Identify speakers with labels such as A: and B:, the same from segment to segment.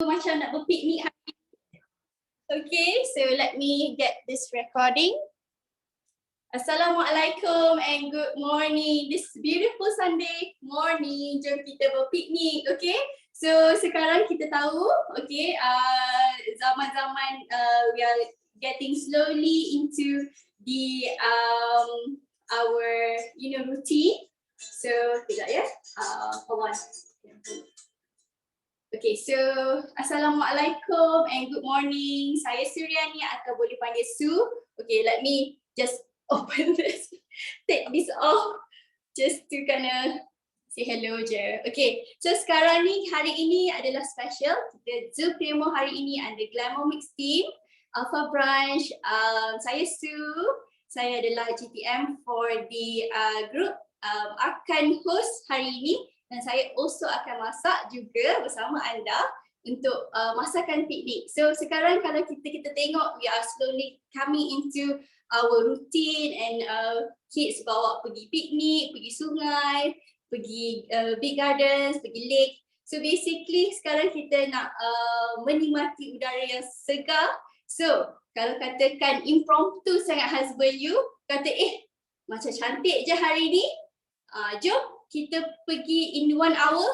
A: Macam nak berpiknik. Okay, so let me get this recording. Assalamualaikum and good morning. This beautiful Sunday morning. Jom kita berpiknik, okay? So sekarang kita tahu, okay, zaman-zaman we are getting slowly into the our routine. So sekejap ya. Hold on. Okay, so Assalamualaikum and good morning. Saya Suriani atau boleh panggil Su. Okay, let me just open this, take this off just to kinda say hello je. Okay, so sekarang ni hari ini adalah special. Kita Zoom demo hari ini under Glamomix team, Alpha Branch. Saya Su. Saya adalah GTM for the group. Akan host hari ini. Dan saya also akan masak juga bersama anda untuk masakan piknik. So sekarang kalau kita tengok, we are slowly coming into our routine and kids bawa pergi piknik, pergi sungai, pergi big gardens, pergi lake. So basically sekarang kita nak menikmati udara yang segar. So kalau katakan impromptu sangat husband you, kata macam cantik je hari ni, jom kita pergi in 1 hour.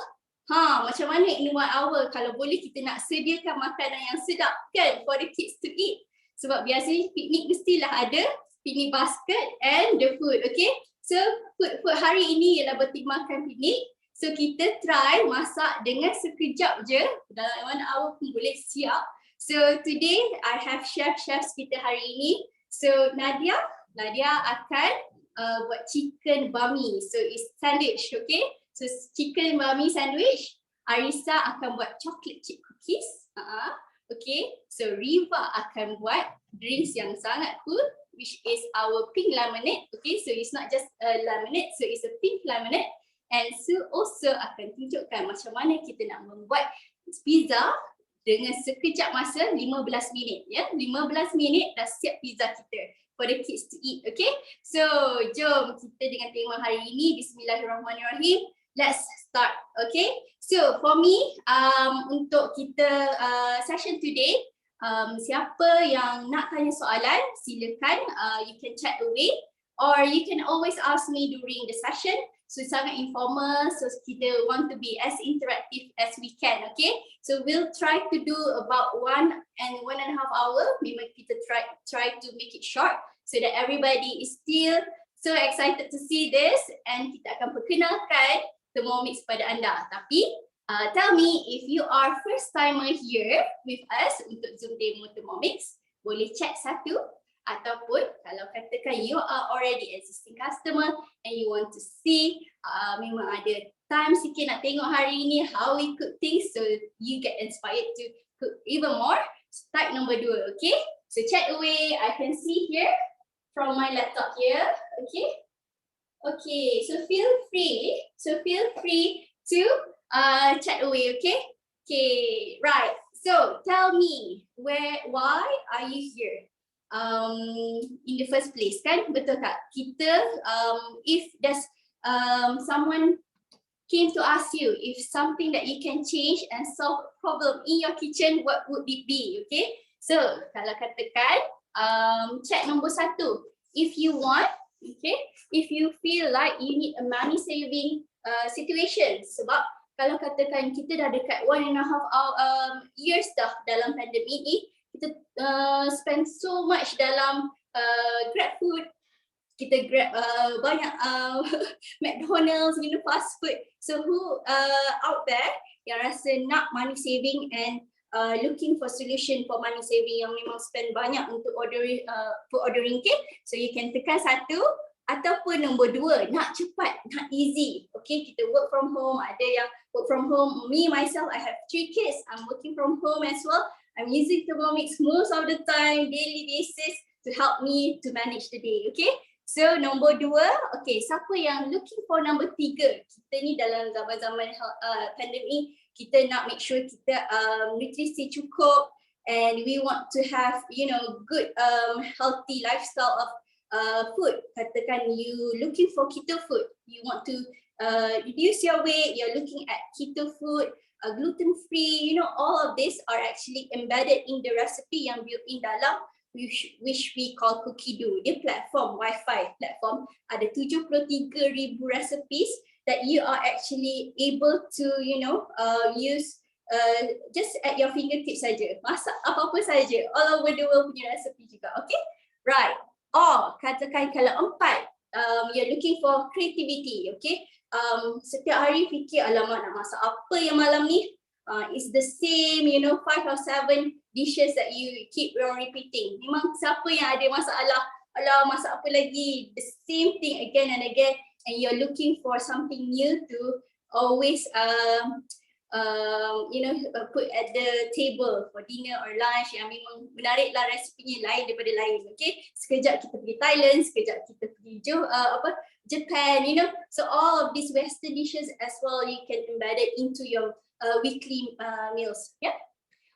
A: Macam mana in 1 hour? Kalau boleh kita nak sediakan makanan yang sedap kan for the kids to eat. Sebab biasanya piknik mestilah ada piknik basket and the food, okay? So food hari ini ialah bertemakan piknik. So kita try masak dengan sekejap je, dalam 1 hour pun boleh siap. So today I have chefs kita hari ini. So Nadia akan buat chicken bami. So it's sandwich, okay? So chicken bami sandwich. Arissa akan buat chocolate chip cookies. Okay. So Reeva akan buat drinks yang sangat cool, which is our pink lemonade. Okay. So it's not just a lemonade, so it's a pink lemonade. And Su also akan tunjukkan macam mana kita nak membuat pizza dengan sekejap masa 15 minit. Ya, 15 minit dah siap pizza kita for the kids to eat, okay? So, jom kita dengan tema hari ini, Bismillahirrahmanirrahim. Let's start, okay? So, for me, untuk kita session today, siapa yang nak tanya soalan, silakan, you can chat away or you can always ask me during the session. So, sangat informal, so kita want to be as interactive as we can, okay? So, we'll try to do about 1 and 1.5 hour. Memang kita try to make it short so that everybody is still so excited to see this, and kita akan perkenalkan Thermomix pada anda. Tapi, tell me if you are first timer here with us untuk Zoom demo Thermomix, boleh check satu. Ataupun kalau katakan you are already existing customer and you want to see, memang ada time sikit nak tengok hari ini how we cook things, so you get inspired to cook even more. Type number 2, okay? So chat away, I can see here from my laptop here, okay? Okay, so feel free to chat away, okay? Okay, right. So tell me, why are you here? In the first place, kan? Betul tak? Kita, if there's someone came to ask you if something that you can change and solve a problem in your kitchen, what would it be? Okay? So, kalau katakan, check nombor 1. If you want, okay? If you feel like you need a money saving situation, sebab kalau katakan kita dah dekat 1.5 years dah dalam pandemik ni, kita spend so much dalam grab food, kita grab banyak McDonald's, fast food. So who out there yang rasa nak money saving and looking for solution for money saving yang memang spend banyak untuk food ordering, okay? So you can tekan 1. Ataupun nombor 2, nak cepat, nak easy. Okay, kita work from home, ada yang work from home. Me, myself, I have 3 kids. I'm working from home as well. I'm using Thermomix most of the time, daily basis, to help me to manage the day, okay? So, nombor 2, okay, siapa yang looking for number 3? Kita ni dalam zaman-zaman pandemik, kita nak make sure kita nutrisi cukup, and we want to have, good healthy lifestyle of food. Katakan you looking for keto food, you want to reduce your weight, you're looking at keto food, gluten free, you know, all of this are actually embedded in the recipe yang built-in dalam which we call Cookie Do. Dia platform, Wi-Fi platform, ada 73,000 recipes that you are actually able to, you know, use just at your fingertips saja. Masak apa-apa saja, all over the world punya recipe juga, okay? Right. Or katakan kalau 4, you're looking for creativity, okay? Setiap hari fikir, alamak nak masak apa yang malam ni? It's the same, you know, 5 or 7 dishes that you keep on repeating. Memang siapa yang ada masalah, alah masak apa lagi? The same thing again and again, and you're looking for something new to always you know, put at the table for dinner or lunch yang memang menarik lah resipinya lain daripada lain, okay? Sekejap kita pergi Thailand, sekejap kita pergi Japan, you know. So all of these Western dishes as well, you can embed it into your weekly meals, yeah?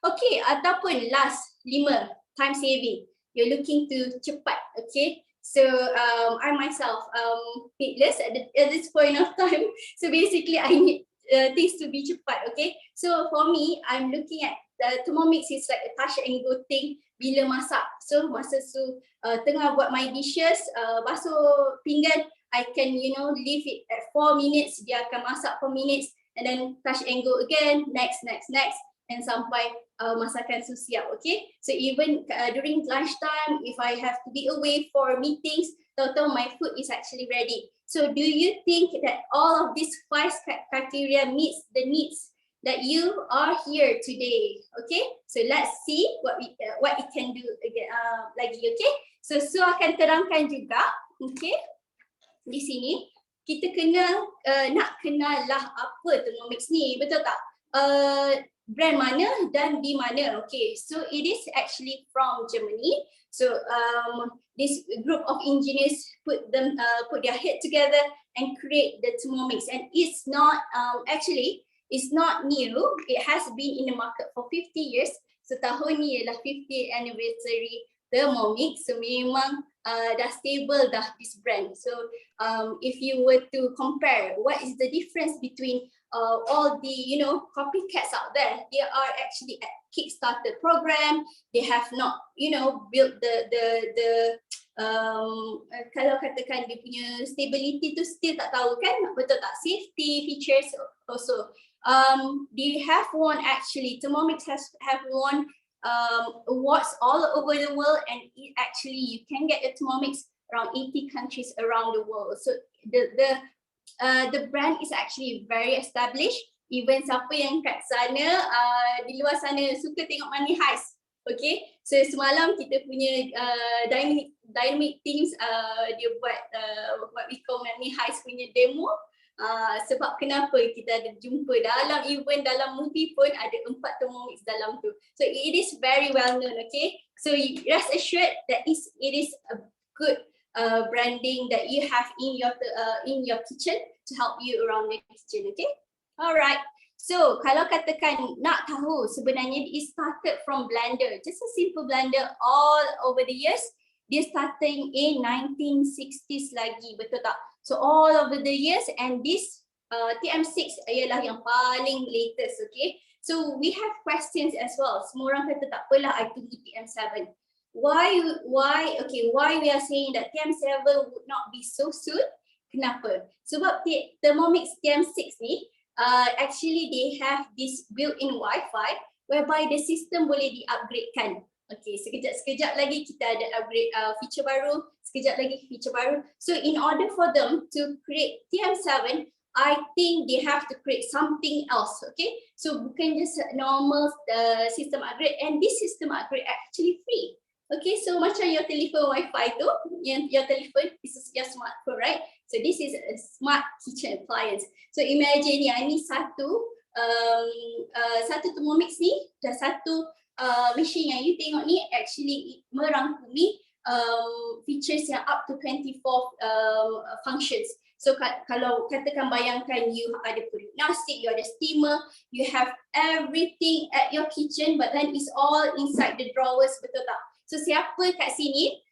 A: Okay, ataupun last 5, time saving. You're looking to cepat, okay? So I myself fitness at this point of time. So basically I need things to be cepat, okay? So for me, I'm looking at Thermomix is like a touch and go thing bila masak. So masa tengah buat my dishes, basuh pinggan, I can, you know, leave it at 4 minutes, dia akan masak 4 minutes, and then touch and go again, next, and sampai masakan tu siap, okay? So even during lunchtime, if I have to be away for meetings, tahu-tahu my food is actually ready. So do you think that all of these 5 criteria meets the needs that you are here today? Okay, so let's see what it can do again, lagi, okay? So akan terangkan juga, okay? Di sini kita kena nak kenal lah apa Thermomix ni, betul tak? Brand mana dan di mana, okay? So it is actually from Germany. So this group of engineers put their head together and create the Thermomix, and it's not actually it's not new. It has been in the market for 50 years. So tahun ni ialah 50th anniversary Thermomix. So memang dah stable dah this brand. So if you were to compare what is the difference between all the, you know, copycats out there, they are actually at Kickstarter program. They have not, you know, built the kalau katakan dia punya stability tu still tak tahu kan, betul tak? Safety features also. They have won actually, Thermomix have won awards all over the world, and actually you can get a Thermomix around 80 countries around the world. So the brand is actually very established. Even siapa yang kat sana, di luar sana suka tengok Money Heist, okay? So semalam kita punya dynamic teams dia buat what we call Money Heist punya demo. Sebab kenapa kita ada jumpa dalam event, dalam movie pun ada 4 Thermomix dalam tu. So it is very well known, okay? So rest assured that it is a good branding that you have in your kitchen to help you around the kitchen, okay? Alright. So kalau katakan nak tahu sebenarnya it started from blender, just a simple blender all over the years. Dia starting in 1960s lagi, betul tak? So all over the years, and this TM6 ialah yang paling latest, okay? So we have questions as well. Semua orang kata tak apalah, I tunggu TM7. Why we are saying that TM7 would not be so soon? Kenapa? Sebab Thermomix TM6 ni actually they have this built-in Wi-Fi whereby the system boleh di-upgradekan. Okay, sekejap lagi kita ada upgrade feature baru, sekejap lagi feature baru. So in order for them to create TM7, I think they have to create something else, okay? So bukan just normal system upgrade, and this system upgrade actually free. Okay, so macam your telephone Wi-Fi tu, your telephone, this is your smartphone, right? So this is a smart kitchen appliance. So imagine ya, ini satu Thermomix ni dan satu machine yang you tengok ni actually merangkumi features yang up to 24 functions. So kalau katakan bayangkan you ada periuk nasi, you ada steamer, you have everything at your kitchen, but then it's all inside the drawers, betul tak? So siapa kat sini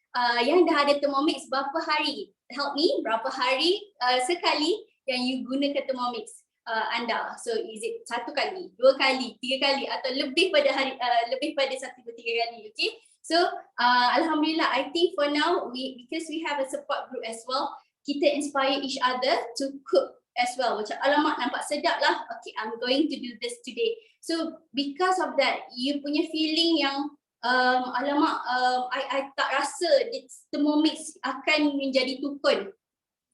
A: yang dah ada Thermomix berapa hari? Help me, berapa hari sekali yang you gunakan Thermomix? anda. So is it 1 kali, 2 kali, 3 kali atau lebih pada lebih pada 1 ke 3 kali, okay? So alhamdulillah, I think for now because we have a support group as well, kita inspire each other to cook as well. Macam alamak nampak sedap lah, okay, I'm going to do this today. So because of that, you punya feeling yang alamak, I tak rasa Thermomix akan menjadi tukun,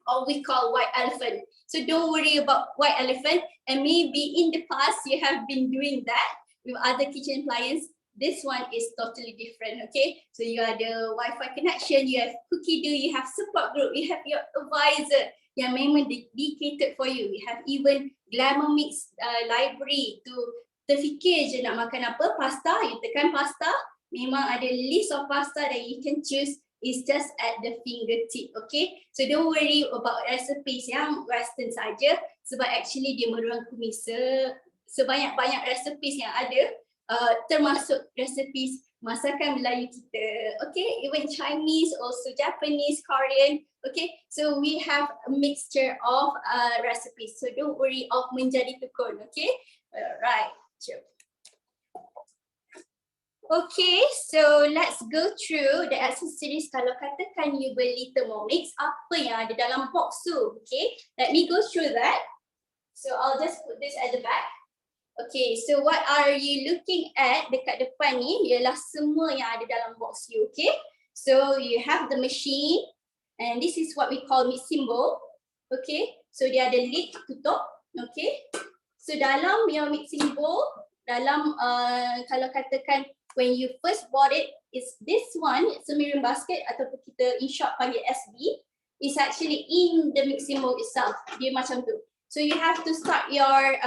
A: or we call white elephant. So don't worry about white elephant, and maybe in the past you have been doing that with other kitchen appliances. This one is totally different, okay? So you have the Wi-Fi connection, you have cookie dough, you have support group, you have your advisor yang memang dedicated for you. You have even Glamomix library to terfikir je nak makan apa, pasta, you tekan pasta, memang ada list of pasta that you can choose. Is just at the fingertip, okay? So don't worry about recipes yang western saja, sebab actually dia merangkumi sebanyak-banyak recipes yang ada, termasuk recipes masakan Melayu kita, okay? Even Chinese, also Japanese, Korean, okay? So we have a mixture of recipes, so don't worry of menjadi tukun, okay? Right, sure. Okay, so let's go through the accessories. Kalau katakan you beli Thermomix, apa yang ada dalam box tu? Okay, let me go through that. So I'll just put this at the back. Okay, so what are you looking at dekat depan ni ialah semua yang ada dalam box you, okay? So you have the machine, and this is what we call mixing bowl. Okay, so dia ada lid tutup, okay? So dalam your mixing bowl, dalam kalau katakan when you first bought it, is this one, semirin basket ataupun kita in short panggil SB, is actually in the mixing bowl itself. Dia macam tu. So you have to start your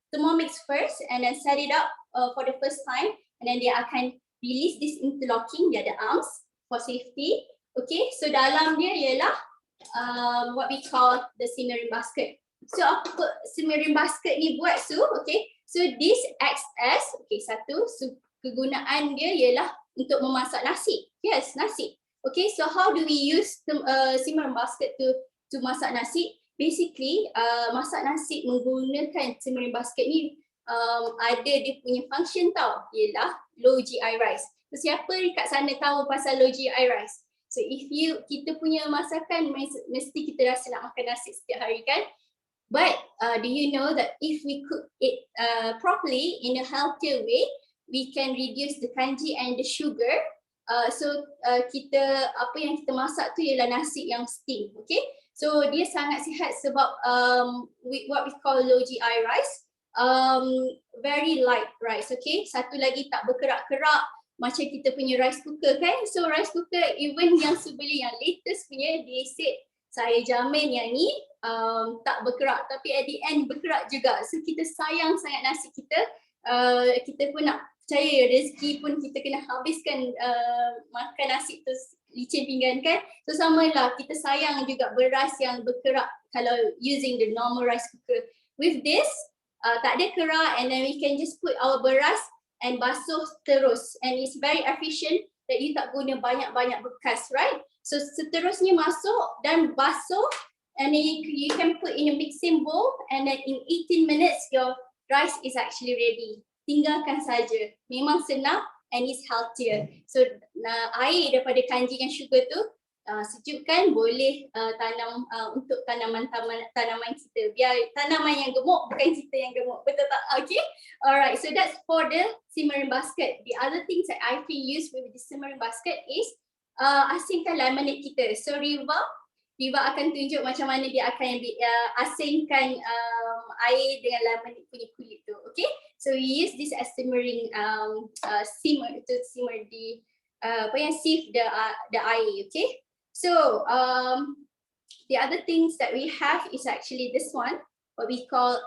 A: Thermomix first and then set it up for the first time, and then dia akan release this interlocking, dia ada arms for safety. Okay, so dalam dia ialah what we call the simmering basket. So apa simmering basket ni buat okay? So this acts as, okay, satu, so kegunaan dia ialah untuk memasak nasi. Yes, nasi. Okay, so how do we use simmering basket to masak nasi? Basically, masak nasi menggunakan simmering basket ni ada dia punya function tau, ialah low GI rice. So siapa dekat sana tahu pasal low GI rice? So if kita punya masakan mesti kita rasa nak makan nasi setiap hari kan? But do you know that if we cook it properly in a healthier way, we can reduce the kanji and the sugar. Kita apa yang kita masak tu ialah nasi yang steam, okay? So dia sangat sihat sebab what we call low GI rice, very light rice, okay? Satu lagi tak berkerak-kerak macam kita punya rice cooker kan? So rice cooker even yang sebeli yang latest punya, they said saya jamin yang ni tak berkerak, tapi at the end berkerak juga. So kita sayang sangat nasi kita, kita pun nak percaya rezeki pun kita kena habiskan makan nasi tu licin pinggan kan. So samalah kita sayang juga beras yang berkerak kalau using the normal rice cooker. With this tak ada kerak, and then we can just put our beras and basuh terus, and it's very efficient that you tak guna banyak-banyak bekas, right? So seterusnya masuk dan basuh, and then you can put in a mixing bowl, and then in 18 minutes your rice is actually ready. Tinggalkan saja. Memang senang and it's healthier. So air daripada kanji dan sugar tu sejukkan, boleh tanam untuk tanaman kita. Biar tanaman yang gemuk, bukan kita yang gemuk. Betul tak? Okay. Alright. So that's for the simmering basket. The other things that I can use with the simmering basket is asingkan lemonade kita. So Reeva akan tunjuk macam mana dia akan asingkan air dengan lemonade punya kulit tu. Okay. So we use this as simmering simmer to simmer the sieve the air. Okay. So the other things that we have is actually this one, what we call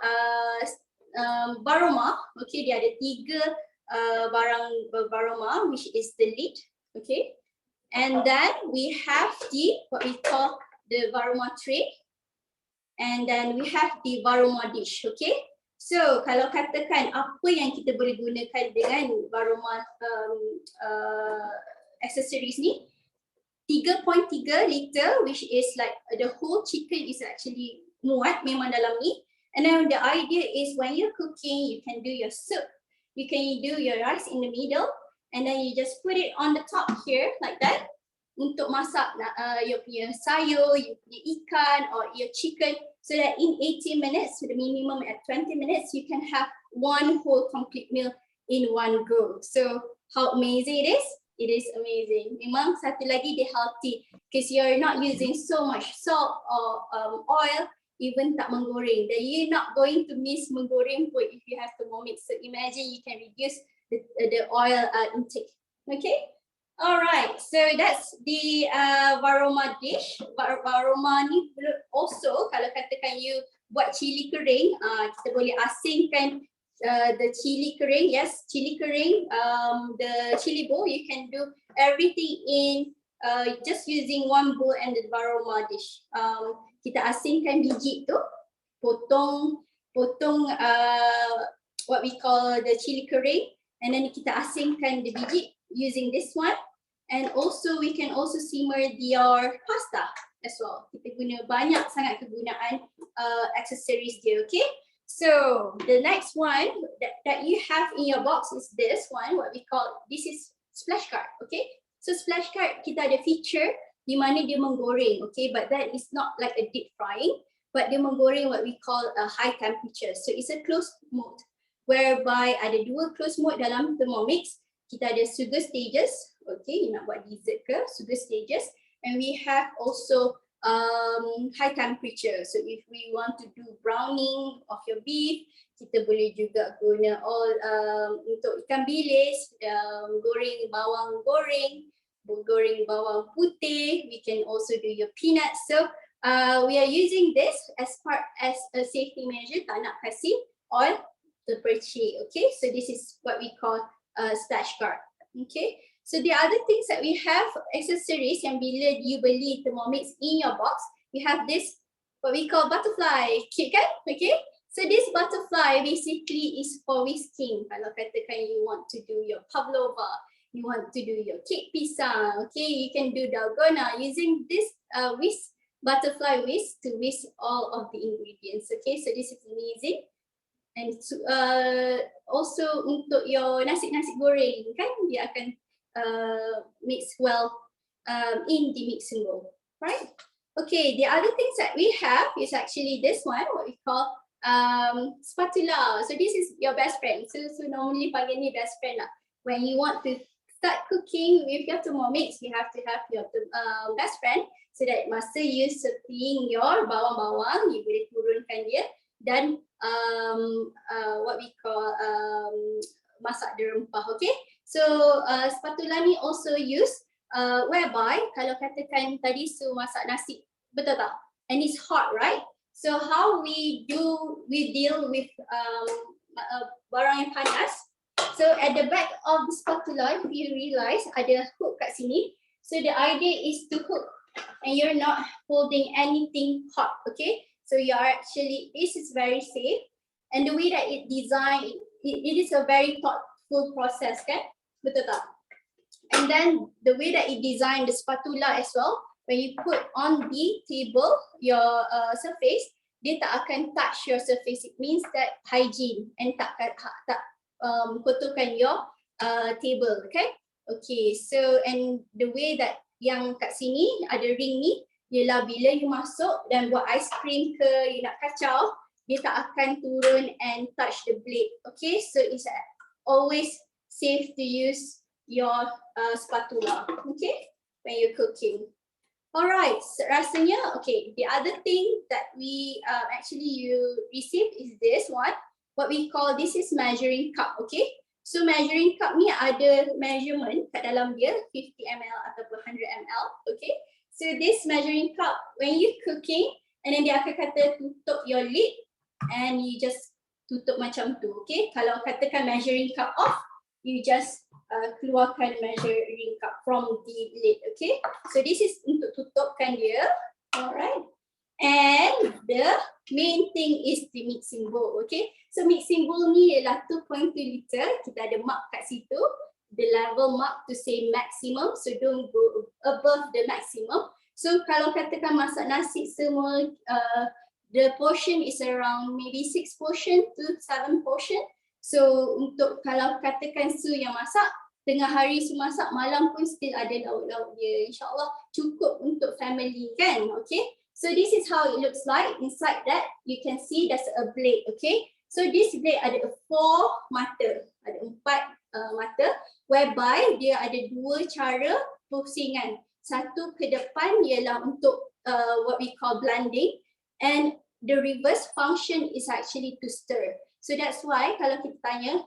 A: baroma. Okay, dia ada 3 barang baroma, which is the lid. Okay, and then we have the what we call the baroma tray, and then we have the baroma dish. Okay, so kalau katakan apa yang kita boleh gunakan dengan baroma accessories ni, 3.3 liter, which is like the whole chicken is actually muat memang dalam ni, And then the idea is when you're cooking, you can do your soup, you can do your rice in the middle, and then you just put it on the top here like that untuk masak your punya sayur, your punya ikan or your chicken, so that in 18 minutes, the minimum at 20 minutes, you can have one whole complete meal in one go. So how amazing it is? It is amazing. Memang satu lagi dia healthy because you're not using so much salt or oil, even tak menggoreng. Then you're not going to miss menggoreng pun if you have Thermomix. So imagine you can reduce the oil intake. Okay? Alright, so that's the varoma dish. Varoma ni also kalau katakan you buat cili kering, kita boleh asingkan the chili kering. Yes, chili kering, the chili bowl, you can do everything in just using one bowl and the varoma dish. Kita asingkan biji tu, potong what we call the chili kering, and then kita asingkan the biji using this one. And also we can also simmer your pasta as well. Kita guna banyak sangat kegunaan accessories dia, okay? So the next one that you have in your box is this one, what we call, this is splash card, okay? So splash card kita ada feature di mana dia menggoreng, okay? But that is not like a deep frying, but dia menggoreng what we call a high temperature. So it's a closed mode, whereby ada dua closed mode dalam Thermomix. Kita ada sugar stages, okay, you nak buat dessert ke, sugar stages, and we have also high temperature. So if we want to do browning of your beef, kita boleh juga guna untuk ikan bilis, goreng bawang putih. We can also do your peanuts. So we are using this as part as a safety measure, tak nak kasih oil terpercik. Okay, so this is what we call splash guard. Okay, so the other things that we have, accessories yang bila you beli Thermomix in your box, you have this what we call butterfly kit kan? Okay, so this butterfly basically is for whisking. Kalau katakan you want to do your pavlova, you want to do your cake pisang, okay, you can do dalgona using this butterfly whisk to whisk all of the ingredients. Okay, so this is amazing. And also untuk your nasi goreng kan, dia akan mix well in the mixing bowl, right? Okay, the other things that we have is actually this one, what we call spatula. So this is your best friend. So normally panggil ni best friend lah. When you want to start cooking with your Thermomix, you have to have your best friend, so that masa you seting your bawang-bawang, you boleh turunkan dia dan what we call masak the rempah, okay? So spatula ni also use whereby kalau katakan tadi masak nasi, betul tak? And it's hot, right? So how we deal with barang yang panas. So at the back of the spatula, if you realize ada hook kat sini. So the idea is to hook and you're not holding anything hot, okay? So you are actually, this is very safe, and the way that it designed, it is a very thoughtful process, kan? Betul tak? And then the way that it designed the spatula as well, when you put on the table your surface, dia tak akan touch your surface. It means that hygiene and tak kotorkan your table, okay? Okay, so and the way that yang kat sini ada ring ni, ialah bila you masuk dan buat ice cream ke, you nak kacau, dia tak akan turun and touch the blade. Okay, so it's always safe to use your spatula, okay, when you're cooking. Alright, so rasanya, okay, the other thing that we actually you receive is this one, what we call, this is measuring cup, okay. So measuring cup ni ada measurement kat dalam dia, 50 ml ataupun 100 ml, okay. So this measuring cup, when you cooking, and then dia akan kata tutup your lid, and you just tutup macam tu, okay. Kalau katakan measuring cup off, you just keluarkan measuring cup from the lid, okay. So this is untuk tutupkan dia, alright. And the main thing is the mixing bowl, okay. So mixing bowl ni ialah 2.2 liter, kita ada mark kat situ. The level mark to say maximum, so don't go above the maximum. So kalau katakan masak nasi semua the portion is around maybe 6 portion to 7 portion. So untuk kalau katakan Su yang masak, tengah hari Su masak, malam pun still ada lauk-lauk dia. InsyaAllah cukup untuk family kan, okay? So this is how it looks like. Inside that, you can see there's a blade, okay? So this blade ada 4 mata, ada 4 mata, whereby dia ada 2 cara pusingan. Satu ke depan ialah untuk what we call blending, and the reverse function is actually to stir. So that's why kalau kita tanya,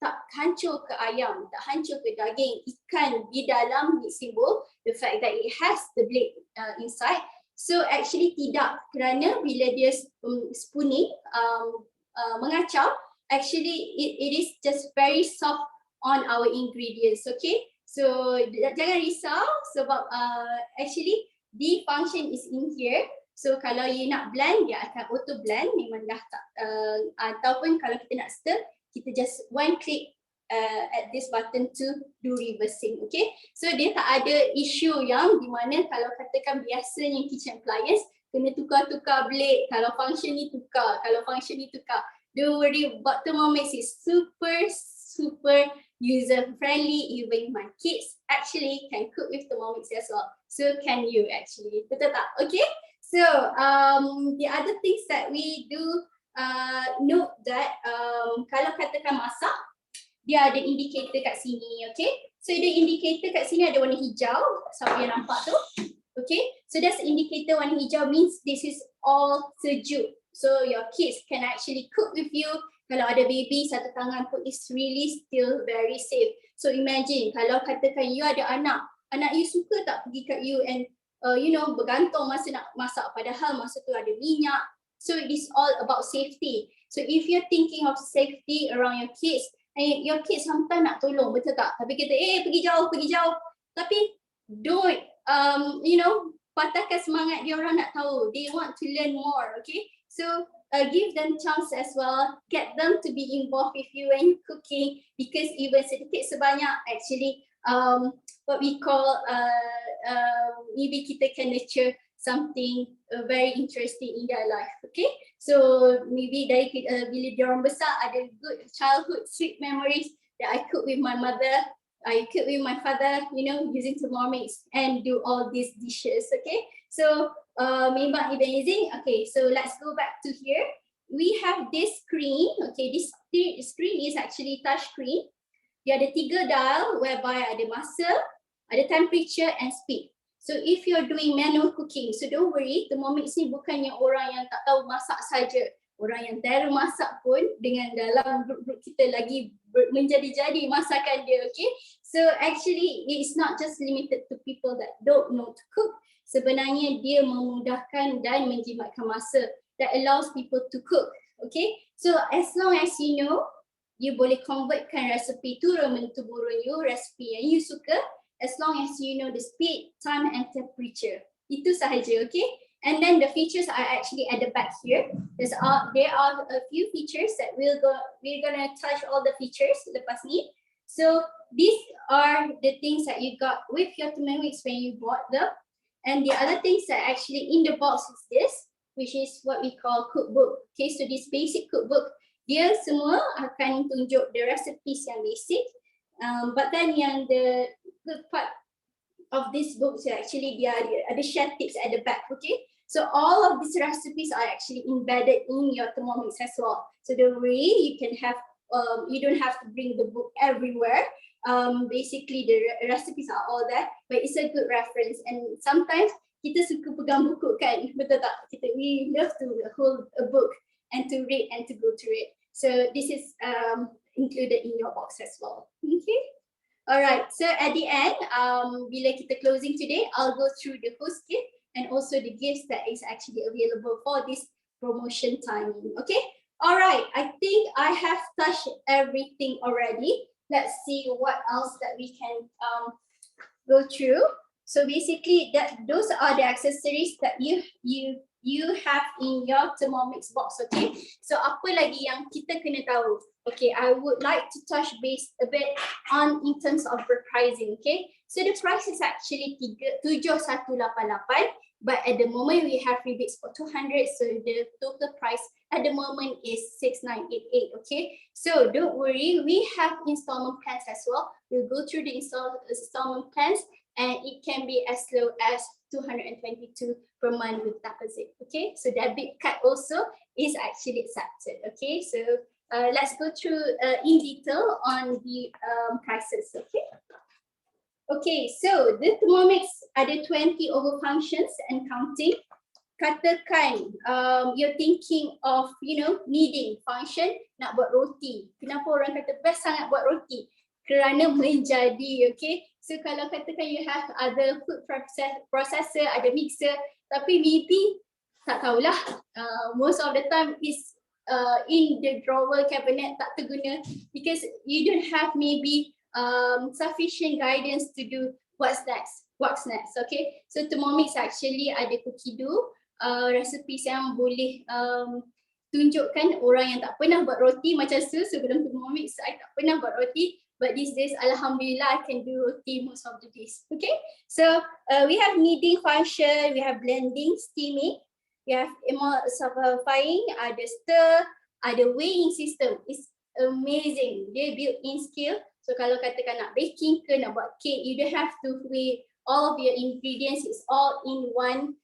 A: tak hancur ke ayam, tak hancur ke daging, ikan di dalam symbol, the fact that it has the blade inside. So actually tidak, kerana bila dia spooning, mengacau, actually it is just very soft on our ingredients, okay? So jangan risau sebab actually the function is in here. So kalau you nak blend, dia akan auto blend, memang dah tak, ataupun kalau kita nak stir, kita just one click at this button to do reversing, okay? So dia tak ada issue yang di mana kalau katakan biasanya kitchen appliance kena tukar-tukar blade, kalau function ni tukar, kalau function ni tukar. Don't worry, but Thermomix is super user friendly. Even my kids actually can cook with Thermomix as well. So can you actually, betul tak? Okay? So the other things that we do note that kalau katakan masak, dia ada indicator kat sini, okay? So the indicator kat sini ada warna hijau, siapa yang nampak tu? Okay, so that's indicator warna hijau means this is all sejuk. So your kids can actually cook with you. Kalau ada baby satu tangan pun is really still very safe. So imagine kalau katakan you ada anak you suka tak pergi kat you and bergantung masa nak masak, padahal masa tu ada minyak. So it is all about safety. So if you're thinking of safety around your kids, your kids sometimes nak tolong, betul tak? Tapi kita pergi jauh. Tapi don't patahkan semangat dia orang nak tahu. They want to learn more, okay? So give them chance as well. Get them to be involved with you when cooking, because even sedikit sebanyak actually what we call maybe kita can nurture something very interesting in their life, okay? So maybe dari bila dia orang besar ada good childhood sweet memories that I cook with my mother, I cook with my father, using Thermomix and do all these dishes, okay? So memang amazing. Okay, so let's go back to here. We have this screen, okay? This screen is actually touch screen. Dia ada 3 dial whereby ada masa, ada temperature and speed. So if you're doing manual cooking, so don't worry, Thermomix ni bukannya orang yang tak tahu masak saja. Orang yang terus masak pun dengan dalam grup kita lagi menjadi-jadi masakan dia, okay? So actually it's not just limited to people that don't know to cook. Sebenarnya dia memudahkan dan menjimatkan masa that allows people to cook, okay? So as long as you know, you boleh convertkan resepi turun-temurun you, resepi yang you suka, as long as you know the speed, time and temperature. Itu sahaja, okay? And then the features are actually at the back here. There are a few features that we're gonna touch all the features lepas ni. So these are the things that you got with your Thermomix when you bought them. And the other things that actually in the box is this, which is what we call cookbook. Okay, so this basic cookbook, dia semua akan tunjuk the recipes yang basic. But then yang the good part of this book is actually dia ada share tips at the back, okay? So all of these recipes are actually embedded in your Thermomix as well. So the way you can have, you don't have to bring the book everywhere. Basically the recipes are all there, but it's a good reference. And sometimes kita suka pegang buku kan, betul tak? We love to hold a book and to read and to go through it. So this is included in your box as well. Okay. Alright, so at the end, bila kita closing today, I'll go through the host kit and also the gifts that is actually available for this promotion timing. Okay. Alright, I think I have touched everything already. Let's see what else that we can go through. So basically, those are the accessories that you have in your Thermomix box, okay? So apa lagi yang kita kena tahu? Okay, I would like to touch base a bit on in terms of the pricing, okay? So the price is actually 7,188. but at the moment we have rebates for 200, so the total price at the moment is 6988. Okay, so don't worry, we have installment plans as well. We'll go through the installment plans, and it can be as low as 222 per month with deposit. Okay, so debit card also is actually accepted. Okay, so let's go through in detail on the prices. Okay. Okay, so the Thermomix ada 20 over functions and counting. Katakan you're thinking of, kneading function, nak buat roti. Kenapa orang kata best sangat buat roti? Kerana menjadi, okay. So kalau katakan you have other food processor, ada mixer, tapi maybe tak tahulah, most of the time is in the drawer cabinet tak terguna because you don't have maybe sufficient guidance to do what's next. Okay, so Thermomix actually ada cookie dough recipes yang boleh tunjukkan orang yang tak pernah buat roti. Macam sebelum Thermomix saya tak pernah buat roti, but these days alhamdulillah I can do roti most of the days. Okay, so we have kneading function, we have blending, steaming, we have emulsifying, ada stir, ada weighing system. It's amazing, dia built-in skill. So kalau katakan nak baking ke nak buat cake, you don't have to weigh all of your ingredients, it's all in one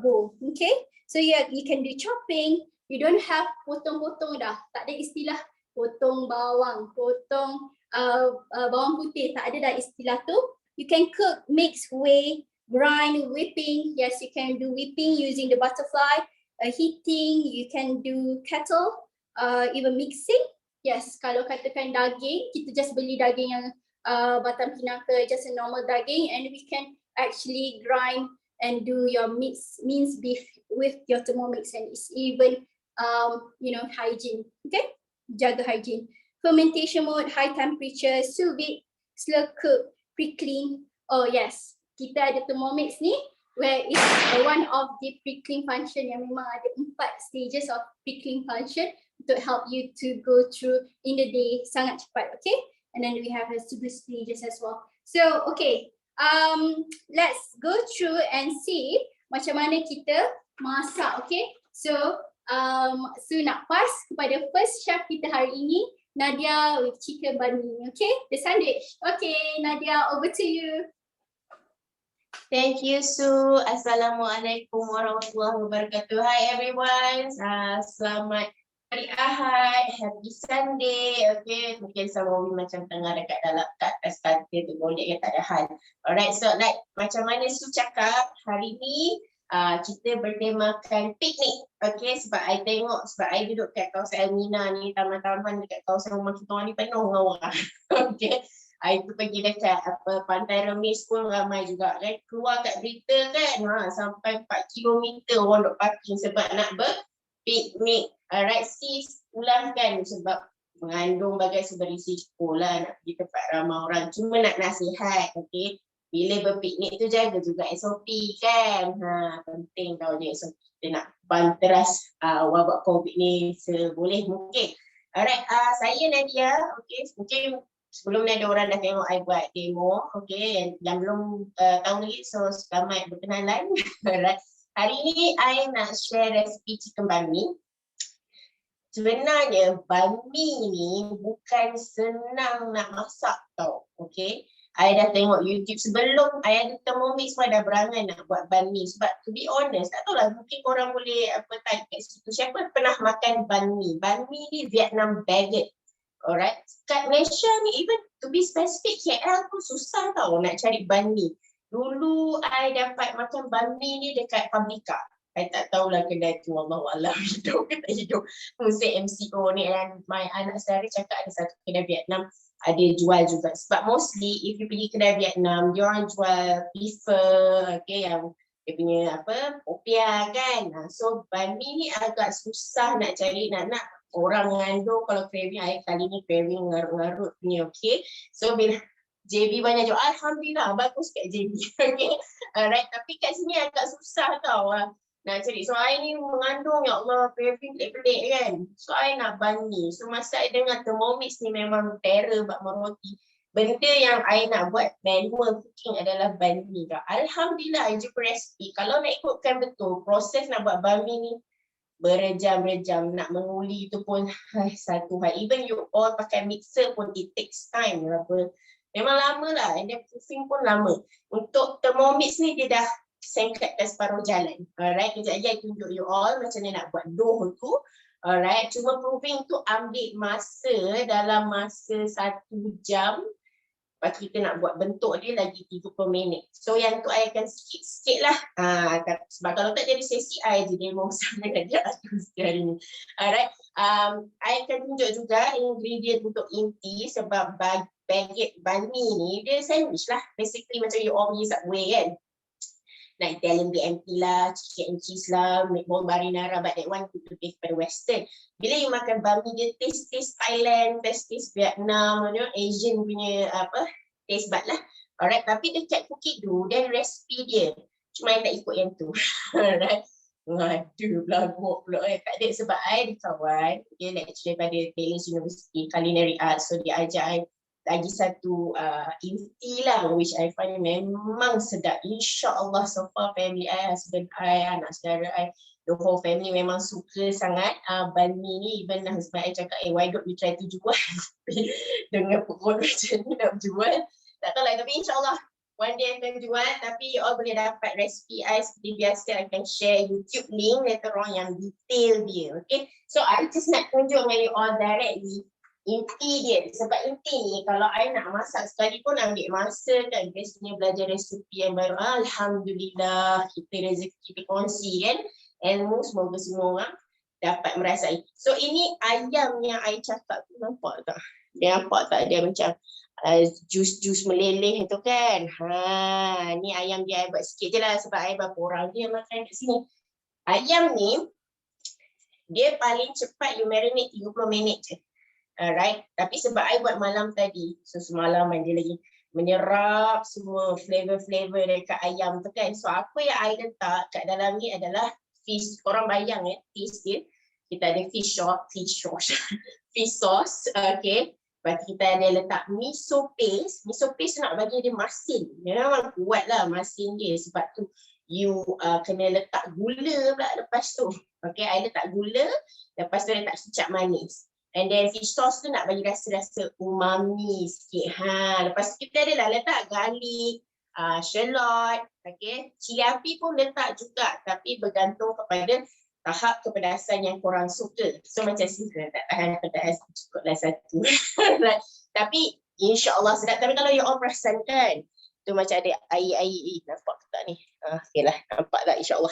A: bowl. Okay, so yeah, you can do chopping, you don't have potong-potong dah, tak ada istilah potong bawang, potong bawang putih, tak ada dah istilah tu. You can cook, mix, weigh, grind, whipping. Yes, you can do whipping using the butterfly, heating, you can do kettle, even mixing. Yes, kalau katakan daging, kita just beli daging yang batam pinaka, just a normal daging, and we can actually grind and do your minced beef with your Thermomix, and it's even hygiene. Okay, jaga hygiene. Fermentation mode, high temperature, sous vide, slow cook, pre-clean. Oh yes, kita ada Thermomix ni where it's one of the pre-clean function yang memang ada 4 stages of pre-clean function to help you to go through in the day sangat cepat. Okay, and then we have the super stages as well. So okay, let's go through and see macam mana kita masak. Okay, so nak pass kepada first chef kita hari ini, Nadia with chicken banh mi. Okay, the sandwich. Okay, Nadia, over to you.
B: Thank you, Sue. Assalamualaikum warahmatullahi wabarakatuh. Hi everyone. Selamat hari Ahad, happy Sunday. Okay, mungkin sama macam tengah dekat dalam kat atas katil tu boleh ke tak ada hal. Alright, so like macam mana Sue cakap, hari ni kita bertemakan piknik. Okay, sebab I tengok, sebab I duduk kat kawasan Elmina ni, taman-taman dekat kawasan rumah kita orang ni penuh dengan orang. Okay, I tu pergi dekat pantai Remis pun ramai juga kan. Keluar kat berita kan, sampai 4 kilometer orang duk parking sebab nak berpiknik. Alright sis, ulang kan sebab mengandung bagai seberisi cukup lah nak pergi tempat ramai orang. Cuma nak nasihat, okay, bila berpiknik tu jaga juga SOP kan. Penting tau je SOP. Kita nak banteras wabak COVID ni seboleh mungkin. Alright, saya Nadia, okay, mungkin sebelum ni ada orang dah tengok I buat demo, okay, yang belum tahu lagi, so selamat berkenalan. Alright, hari ni I nak share resipi chicken banh mi. Sebenarnya banh mi ni bukan senang nak masak tau, okay. I dah tengok YouTube sebelum I ada Thermomix pun dah berangan nak buat banh mi. Sebab to be honest, tak tahulah mungkin korang boleh type kat situ. Siapa pernah makan banh mi? Banh mi ni Vietnam baguette. Alright, kat Malaysia ni even to be specific KL pun susah tau nak cari banh mi. Dulu I dapat makan banh mi ni dekat Pabrika. I tak tahulah kedai tu, wallahualam hidup ke tak hidup. Musim MCO ni, dan my anak saudara cakap ada satu kedai Vietnam ada jual juga. Sebab mostly if you pergi kedai Vietnam, dia orang jual beefer, okay, yang dia punya popia kan. So banh mi ni agak susah nak cari, nak orang mengandung kalau craving, I kali ni craving ngarut-ngarut punya, okay. So bila JB banyak jual, alhamdulillah bagus kat JB. Okay, alright, tapi kat sini agak susah tau nak cari. So I ni mengandung, ya Allah, craving pelik-pelik kan. So I nak banh mi. So masa I dengar Thermomix ni memang terror buat meroti. benda yang I nak buat manual cooking adalah banh mi. Alhamdulillah, I jumpa resipi. Kalau nak ikutkan betul, proses nak buat banh mi ni berjam-jam. Nak menguli tu pun satu hal. Even you all pakai mixer pun it takes time. Memang lama lah. And then proofing pun lama. Untuk Thermomix ni dia dah singkat ke separuh jalan. Alright, kejap lagi I tunjuk you all macam mana nak buat dough tu. Alright, cuma proofing tu ambil masa dalam masa 1 jam. Lepas kita nak buat bentuk dia lagi 30 minit. So yang tu I akan sikit-sikit lah. Sebab kalau tak jadi sesi I je demo sama dia hari ni. Alright. I akan tunjuk juga ingredient untuk inti sebab baguette banh mi ni dia sandwich lah. Basically macam you all pergi Subway kan. Like Italian BMT lah, chicken and cheese lah, meatball marinara, but that one to taste pada western. Bila you makan banh mi dia taste Thailand, taste Vietnam, you know, Asian punya taste bud lah. Alright, tapi dekat Cookie Do dan resipi dia. Cuma I tak ikut yang tu. Alright. Aduh, belaguk pula tak ada sebab I ada kawan, dia lecturer pada Taylor's University Culinary Arts, so dia ajar I lagi satu inti lah, which I find memang sedap. InsyaAllah so far family I, husband I, anak saudara I, the whole family memang suka sangat banh mi ni. Even husband I cakap, why don't we try to jual? Dengan perut macam ni nak jual. Tak tahu lah, tapi insyaAllah one day akan jual. Tapi you all boleh dapat resipi I seperti biasa. I akan share YouTube link later on yang detail dia. Okay, so I just nak tunjuk dengan you all directly inti dia. Sebab inti ni kalau I nak masak sekali pun ambil masa kan. Biasanya belajar resipi yang baru. Alhamdulillah kita rezeki berkongsi kan. Ilmu semoga semua orang dapat merasai. So ini ayam yang I cakap tu, nampak tak? Dia nampak tak dia macam jus-jus meleleh tu kan. Ni ayam dia I buat sikit je lah sebab I berapa orang dia makan kat sini. Ayam ni dia paling cepat you marinate 30 minit je. Alright, tapi sebab I buat malam tadi, so semalaman dia lagi menyerap semua flavor-flavor dekat ayam tu kan. So apa yang I letak kat dalam ni adalah fish. Korang bayang taste dia. Kita ada fish sauce, okay. Lepas kita ada letak miso paste. Miso paste nak bagi dia masin. Dia memang kuat lah masin dia. Sebab tu you kena letak gula pula lepas tu. Okay, I letak gula. Lepas tu letak kicap manis. And then fish sauce tu nak bagi rasa-rasa umami sikit. Lepas tu kita adalah letak garlic, shallot, okay. Cili api pun letak juga, tapi bergantung kepada tahap kepedasan yang korang suka. So macam saya tak tahan pedas, cukuplah satu. Tapi insyaAllah sedap. Tapi kalau you all perasan kan, tu macam ada air-air. Nampak tak ni? Okay lah, nampak tak insyaAllah.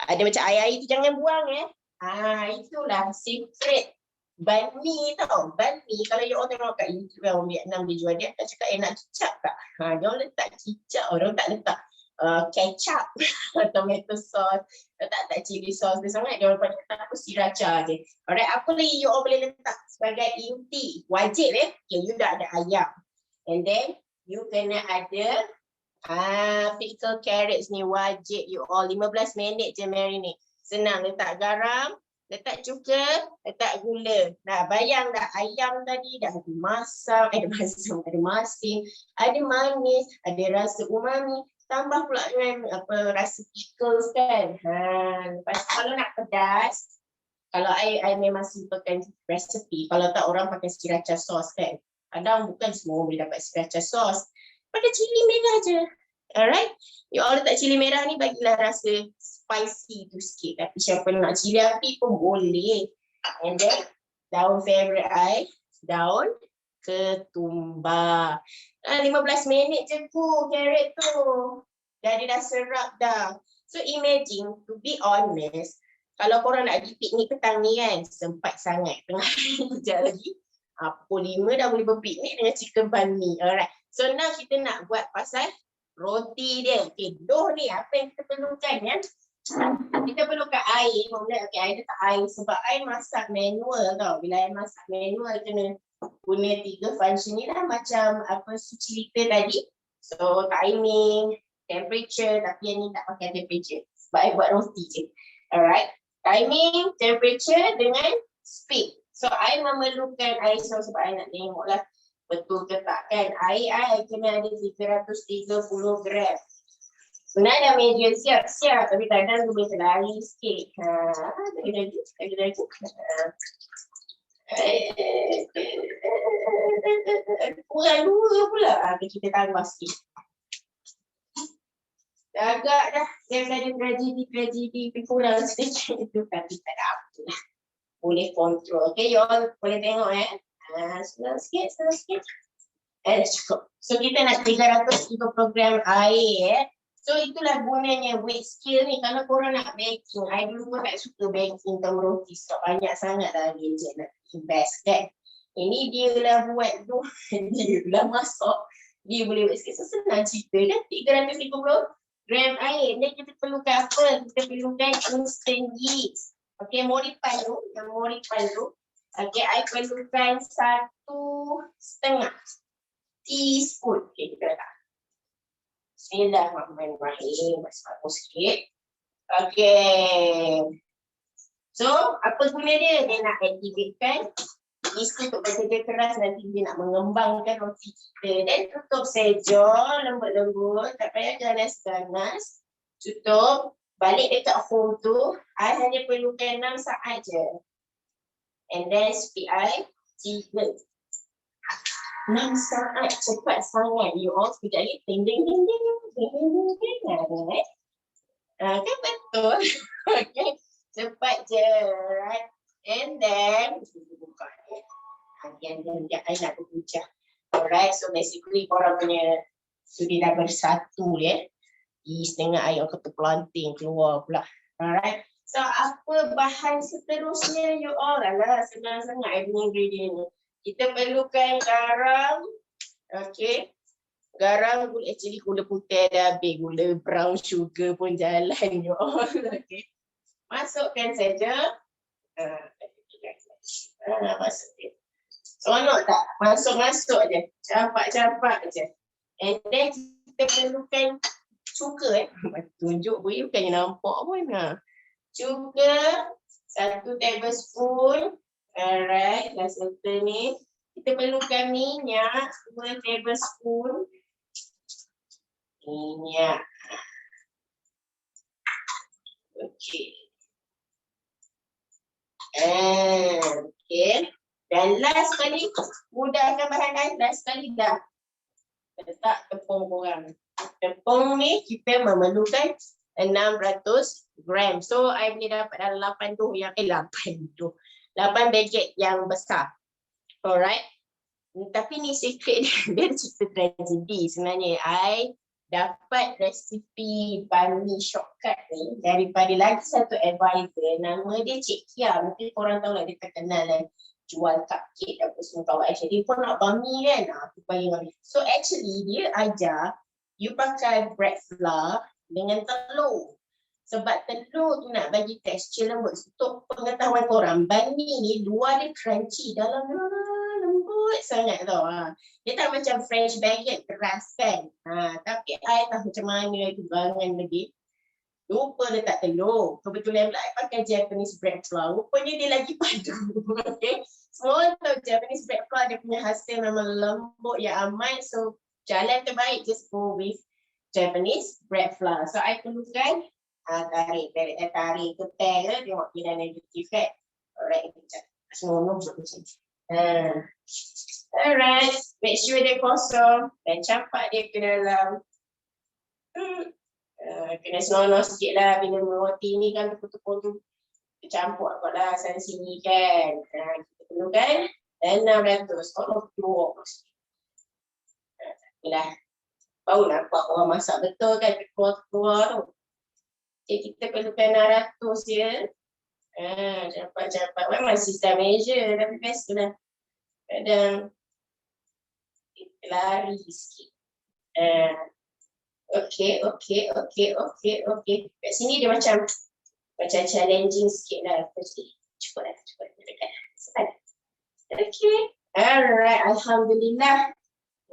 B: Ada macam air-air tu jangan buang itulah secret banh mi tau. Banh mi kalau you all tengok kat YouTube orang Vietnam dia jual, dia akan cakap nak kicap tak? Dia orang letak kicap, orang tak letak ketchup, tomato sauce, tak chili sauce dia sangat. Dia orang pada letak sriracha je. Alright, apa lagi you all boleh letak sebagai inti? Wajib okay, you dah ada ayam. And then you kena ada pickled carrots ni wajib you all. 15 minit je marinate. Senang, letak garam, letak cuka, letak gula. Nah, bayang dah ayam tadi dah ada masam, ada masin, ada manis, ada rasa umami. Tambah pula dengan rasa pickles kan. Lepas kalau nak pedas, kalau I memang simplekan resipi. Kalau tak orang pakai sriracha sauce kan. Kadang bukan semua boleh dapat sriracha sauce. Pakai cili merah je. Alright. You all letak cili merah ni bagilah rasa spicy tu sikit. Tapi siapa nak cili api pun boleh. And then daun favorite I, daun ketumbar. 15 minit je carrot tu. Jadi dah serap dah. So imagine, to be honest, kalau korang nak pergi piknik petang ni kan, sempat sangat. Tengah hari kejap lagi. Pukul 5 dah boleh berpiknik dengan chicken banh mi. Alright. So now kita nak buat pasal roti dia. Okay, dough ni apa yang kita perlukan ya? Kita perlukan air. Okay, air letak air sebab air masak manual tau. Bila air masak manual kena guna 3 function ni lah macam cerita tadi. So timing, temperature, tapi yang ni tak pakai temperature sebab I buat roti je. Alright, timing, temperature dengan speed. So I memerlukan air sebab I nak tengok lah betul ke tak kan? Air I kena ada 330 gram. Sebenarnya dah medium siap-siap tapi kadang tu boleh terlari sikit. Lagi. Kurang 2 pula. Kita tambah sikit. Agak dah. Yang ada tragedi kurang sedikit itu tapi tak ada apa lah. Boleh kontrol. Okay, you all boleh tengok senang sikit. Dah cukup. So kita nak 330 gram air So itulah gunanya weight scale ni. Kalau korang nak baking, I dulu pun tak suka baking tahu roti sebab banyak sangat dah gadget nak invest kan. Ini dia lah buat tu, dia lah masak, dia boleh buat sikit. So senang cerita kan, 350 gram air. Dan kita perlukan apa? Kita perlukan instant yeast. Okay, modified tu, yang modified tu. Okay, I perlukan 1,5 teaspoon. Okay, kita letak. Bismillahirrahmanirrahim. Masuk sikit. Okay. So, apa guna dia? Dia nak aktifkan yeast untuk bekerja keras, nanti dia nak mengembangkan roti kita. Dan tutup seja, lembut-lembut. Tak payah ganas-ganas. Tutup. Balik dekat home tu, I hanya perlukan 6 saat je. And then speed I 3. 6 saat cepat sangat. You all sekejap lagi. Ding. Kan betul. Okay. Cepat je. Right. And then, buka ni. Sekejap I nak berhujah. Alright. So basically korang punya sudah dah bersatu ya. Di setengah air kata planting keluar pula. Alright. So apa bahan seterusnya you all? Alah senang sangat ingredient ni. Kita perlukan garam. Okay. Garam, actually gula putih dah habis. Gula brown sugar pun jalan you all. Okay. Masukkan saja. Masukkan. Seronok tak? Masuk je. Campak je. And then kita perlukan cuka tunjuk boleh bukannya nampak pun cuka 1 tablespoon. Alright, dah settle ni. Kita perlukan minyak 2 tablespoon. Minyak. Okay. Okay. Dan last kali mudahkan bahan lain. Last kali dah letak tepung korang. Tepung ni kita memerlukan 600 gram. So I boleh dapat dalam 8 tu yang 8 tu. 8 baget yang besar. Alright. Tapi ni secret dia cerita tragedi. Sebenarnya I dapat resipi Banh shortcut ni daripada lagi satu advisor. Nama dia Cik Kia. Mungkin korang tahu lah dia terkenal lah. Jual cupcake apa semua kawan. Actually dia pun nak Banh kan. So actually dia ajar you pakai bread flour dengan telur. Sebab telur tu nak bagi tekstur lembut. Untuk pengetahuan korang, Banh ni luar dia crunchy, dalam lembut sangat tau. Dia tak macam French baguette keras kan. Tapi I tahu macam mana itu bangan lagi. Lupa letak telur. Kebetulan pula I pakai Japanese bread flour. Rupanya dia lagi padu. Okay. Semua tahu Japanese bread flour dia punya hasil memang lembut yang amat. So jalan terbaik just go with Japanese bread flour. So I perlukan tarik ke pen tengok kira negatif kan. Alright, kejap. Semua nombor macam ni. Alright, make sure dia kosong dan campak dia ke dalam. Kena seronok sikit lah bila roti ni kan tepung tu campur kot lah sana sini kan. Kita perlukan 600. Kalau keluar lah. Baru nampak orang masak betul kan keluar tu. Okay, kita perlukan 600 je. Cepat. Memang sistem measure tapi best lah. Kadang kita lari sikit. Okay. Kat sini dia macam challenging sikit lah. Cukup lah. Okay. Alright, alhamdulillah.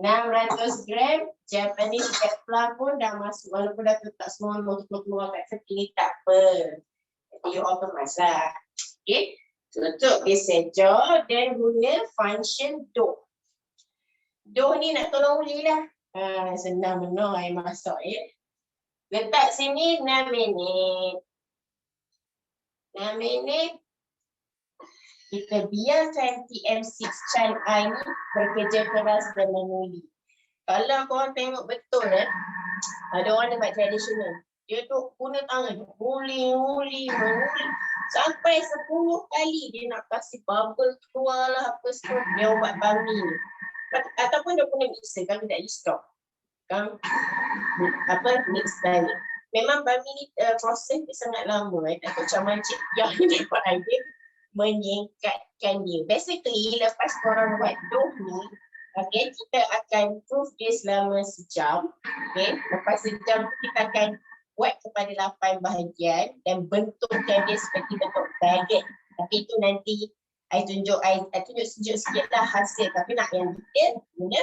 B: 600 gram Japanese bread flour pun dah masuk. Walaupun dah letak semua keluar kat tepi ni tak apa. You optimize lah. Okay. Tutup dia seja dan guna function dough. Dough ni nak tolong uli lah. Senang benar air masak ya. Letak sini 6 minit. 6 minit. Kita biarkan TM6 Chan I ni bekerja keras dan menguli. Kalau korang tengok betul ada orang yang buat tradisional. Dia tu guna tangan, uli. Sampai 10 kali dia nak kasih bubble keluar lah apa semua. Dia buat Banh Mi ni. Ataupun dia punya mixer kalau tak use stock. Kan? Mix tadi. Memang Banh Mi ni proses dia sangat lama. Tak tahu macam macam yang dia buat dia menyingkatkan dia. Basically, lepas korang buat dough ni, okay, kita akan proof dia selama sejam. Okay. Lepas sejam kita akan buat kepada 8 bahagian dan bentukkan dia seperti bentuk baguette. Tapi itu nanti I tunjuk sejuk sikit lah hasil. Tapi nak yang detail, guna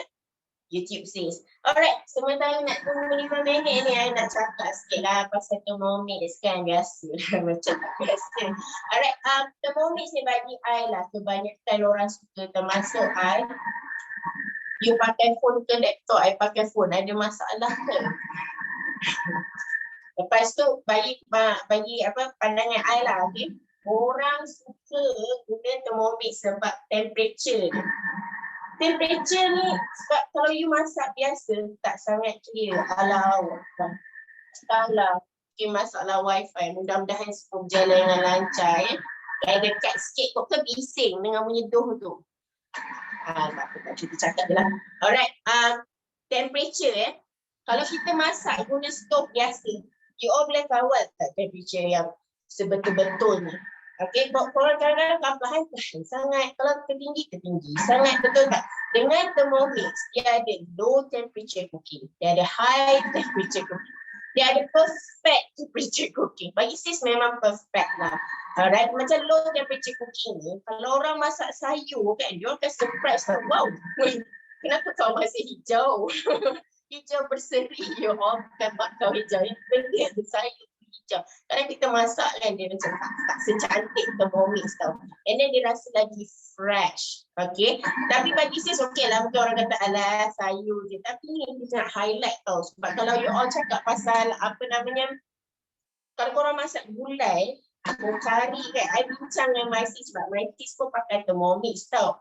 B: YouTube says. Alright, sementara nak tunggu 5 minit ni, I nak cakap sikit lah pasal Thermomix kan, biasa lah macam tak biasa. Alright, Thermomix ni bagi I lah, kebanyakan orang suka termasuk I. You pakai phone ke laptop, I pakai phone, ada masalah ke? Lepas tu bagi pandangan I lah, okay? Orang suka guna Thermomix sebab temperature dia. Temperature ni sebab kalau you masak biasa tak sangat clear. Alah, mungkin masalah wifi, mudah-mudahan semua berjalan dengan lancar ya. Kalau dekat sikit kok ke bising dengan bunyi doh tu. Tak cuba cakap je lah. Alright, temperature kalau kita masak guna stove biasa, you all boleh kawal tak temperature yang sebetul-betulnya. Okay, korang kadang-kadang kapahan sangat, kalau tertinggi, sangat betul tak? Dengan Thermomix, dia ada low temperature cooking, dia ada high temperature cooking, dia ada perfect temperature cooking. Bagi sis memang perfect lah. Alright, macam low temperature cooking ni, kalau orang masak sayur kan, dia akan surprise lah, wow, kenapa kau masih hijau? Hijau berseri, you all bukan mak kau hijau, ini benda sayur hijau. Kadang kita masak kan dia macam tak secantik Thermomix tau. And then dia rasa lagi fresh. Okay. Tapi bagi sis okey lah. Mungkin orang kata alah sayur je. Tapi ni kita nak highlight tau. Sebab kalau you all cakap pasal kalau korang masak gulai, kari kan. I bincang dengan my sis sebab my sis pun pakai Thermomix tau.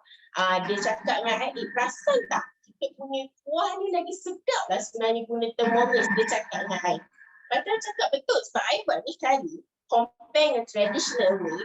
B: Dia cakap dengan I, perasan tak? Kita punya kuah ni lagi sedap lah sebenarnya guna Thermomix. Dia cakap dengan I. Padahal cakap betul sebab I buat ni kali compare dengan traditional way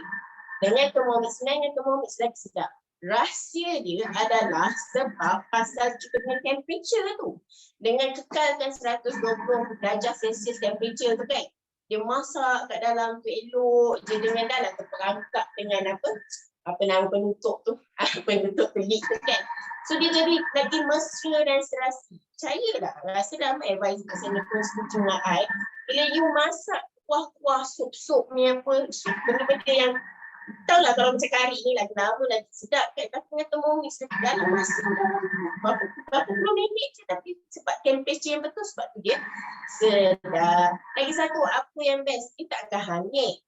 B: dengan Thermomix. Sebenarnya Thermomix lagi sedap. Rahsia dia adalah sebab pasal kita punya temperature tu. Dengan kekalkan 120 darjah Celsius temperature tu kan, dia masak kat dalam tu elok je dengan dalam terperangkap dengan apa nama penutup tu, penutup pelik tu kan. So dia jadi lagi mesra dan serasi. Percayalah, rasa ramai advice pasal ni pun setuju dengan I. Bila you masak kuah-kuah sup-sup ni apa, benda-benda yang tahulah kalau macam kari ni lagi lama lagi sedap kan. Tapi dengan Thermomix dalam masa berapa puluh minit je, tapi sebab temperature yang betul, sebab tu dia sedap. Lagi satu, apa yang best, dia takkan hangit.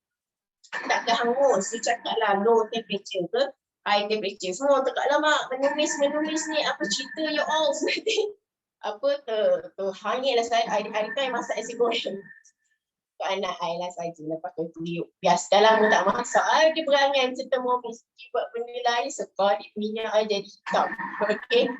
B: Takkan hangus. Dia cakap lah low temperature ke high temperature. Semua tak lama menulis ni apa cerita you all sebenarnya. Hangit lah saya. Hari tu yang masak nasi goreng. Untuk anak I lah saja. Lepas tu tuyuk. Biasa dah lama tak masak. Dia berangan macam Thermomix. Dia buat benda lain. Sekar minyak I jadi hitam. Okay.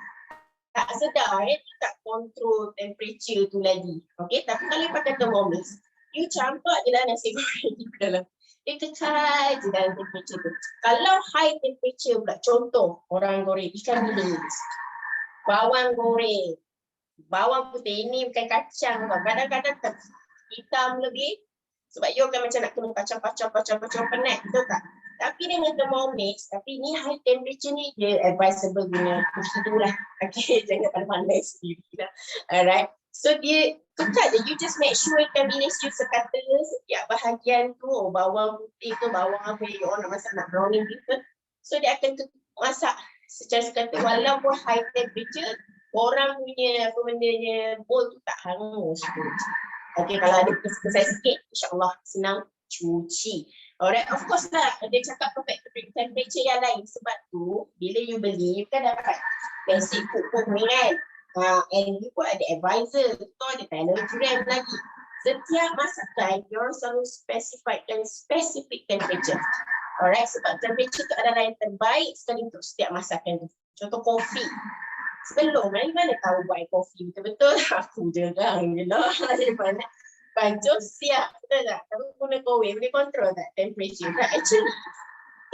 B: Tak sedar dia tak kontrol temperature tu lagi. Okay. Tapi kalau pakai Thermomix, you campak je lah nasi goreng di dalam. Dia kekal je dalam temperature tu. Kalau high temperature pula, contoh orang goreng ikan bilis, bawang goreng, bawang putih, ini bukan kacang tau. Kadang-kadang hitam lebih sebab you akan macam nak kena pacang penat, betul tak? Tapi dengan Thermomix, tapi ni high temperature ni dia advisable guna begitu lah. Okay, jangan pandai-pandai sendiri lah. Alright. So dia kekal je, you just make sure ikan bilis you sekata setiap bahagian tu, bawang putih ke bawang apa you nak masak, nak browning gitu. So dia akan masak secara sekata walaupun high temperature, orang punya apa bendanya bowl tu tak hangus pun. Okay, kalau ada kesai sikit, insyaAllah senang cuci. Alright, of course lah, dia cakap perfect temperature yang lain. Sebab tu, bila you beli, you kan dapat basic cookbook ni kan. And you pun ada advisor, tu ada telegram lagi. Setiap masakan, you selalu spesifikkan specific temperature. Alright, sebab temperature tu adalah yang terbaik sekali untuk setiap masakan tu. Contoh kopi. Sebelum, mana tahu buat kopi betul-betul? Aku je kan, you know. Mana pancung siap, betul tak? Tapi guna kowe, boleh control tak temperature? But actually,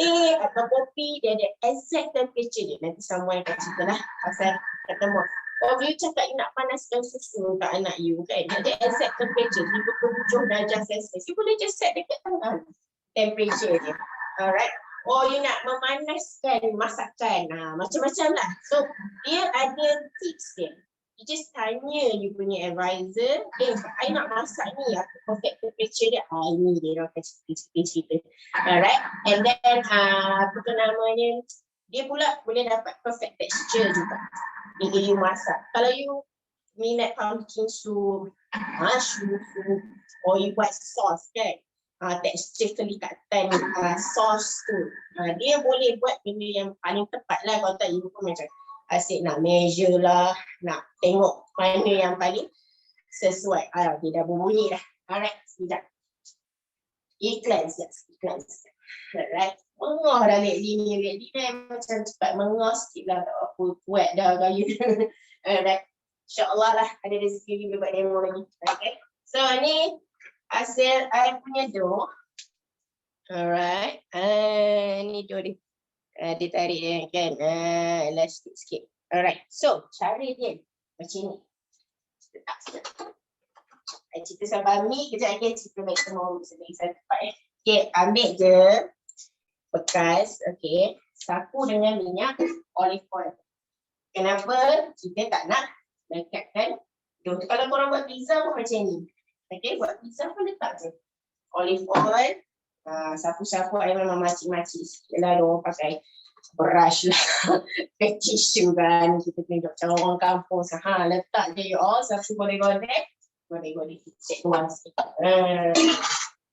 B: teh atau kopi, dia ada exact temperature dia. Nanti someone akan cerita lah pasal kata mak. Oh, you cakap you nak panaskan susu untuk anak you kan? Ada exact temperature, 57 darjah Celsius. You boleh just set dekat tangan temperature dia. Alright. Oh, you nak memanaskan masakan. Macam-macam lah. So, dia ada tips dia. You just tanya you punya advisor, I nak masak ni, aku perfect temperature dia. Ini dia orang akan cerita. Alright. And then, apa tu namanya, dia pula boleh dapat perfect texture juga. Bila you masak. Kalau you minat pumpkin soup, mushroom soup, or you buat sauce kan, tekstur kelikatan sauce tu, dia boleh buat benda yang paling tepat lah. Kalau tak, you pun macam asyik nak measure lah, nak tengok mana yang paling sesuai. Dia dah berbunyi dah. Alright, sekejap. Iklan sekejap. Alright. Mengah dah lately ni macam cepat mengah sikit lah. Tak apa, kuat dah gaya. Alright. InsyaAllah lah ada rezeki juga buat demo lagi. Okay. So ni hasil I punya dough. Alright. Ni dough dia. Dia tarik dia kan. Elastik sikit. Alright. So cara dia macam ni. Sedap. I cerita sampai mi. Kejap lagi cerita baik semua. Sedih saya tepat. Okay. Ambil je bekas, okay, sapu dengan minyak olive oil. Kenapa kita tak nak lekatkan dough? Kalau korang buat pizza pun macam ni. Okay, buat pizza pun letak je olive oil, sapu-sapu air memang macik-macik sikit lah. Diorang pakai brush lah, pakai tisu kan. Kita tunjuk macam orang kampung. Letak je you all, sapu golek-golek. Golek-golek cek keluar sikit.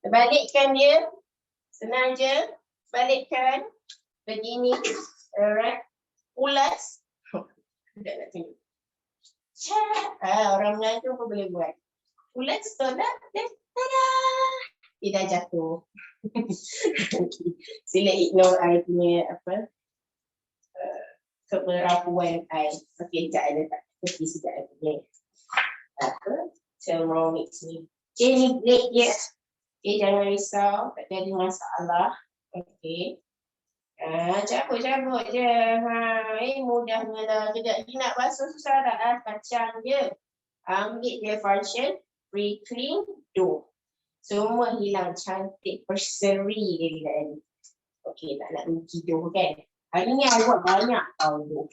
B: Balikkan dia, senang je. Balikkan begini. Alright. Ulas. Tak nak tunjuk. Orang Melayu pun boleh buat. Ulas tolak dan tada! Dia dah jatuh. Sila ignore I punya apa? Kemerapuan I. Okay, sekejap I letak. Okay, sekejap I punya. Thermomix ni. Okay, ni blade dia. Okay, jangan risau. Tak jadi masalah. Okay. Cabut je. Mudahnya lah. Kejap lagi nak basuh susah tak? Kacang je. Ambil dia function. Pre-clean dough. Semua hilang cantik. Berseri dia bila ni. Okay, tak nak rugi dough kan? Hari ni I buat banyak tau dough.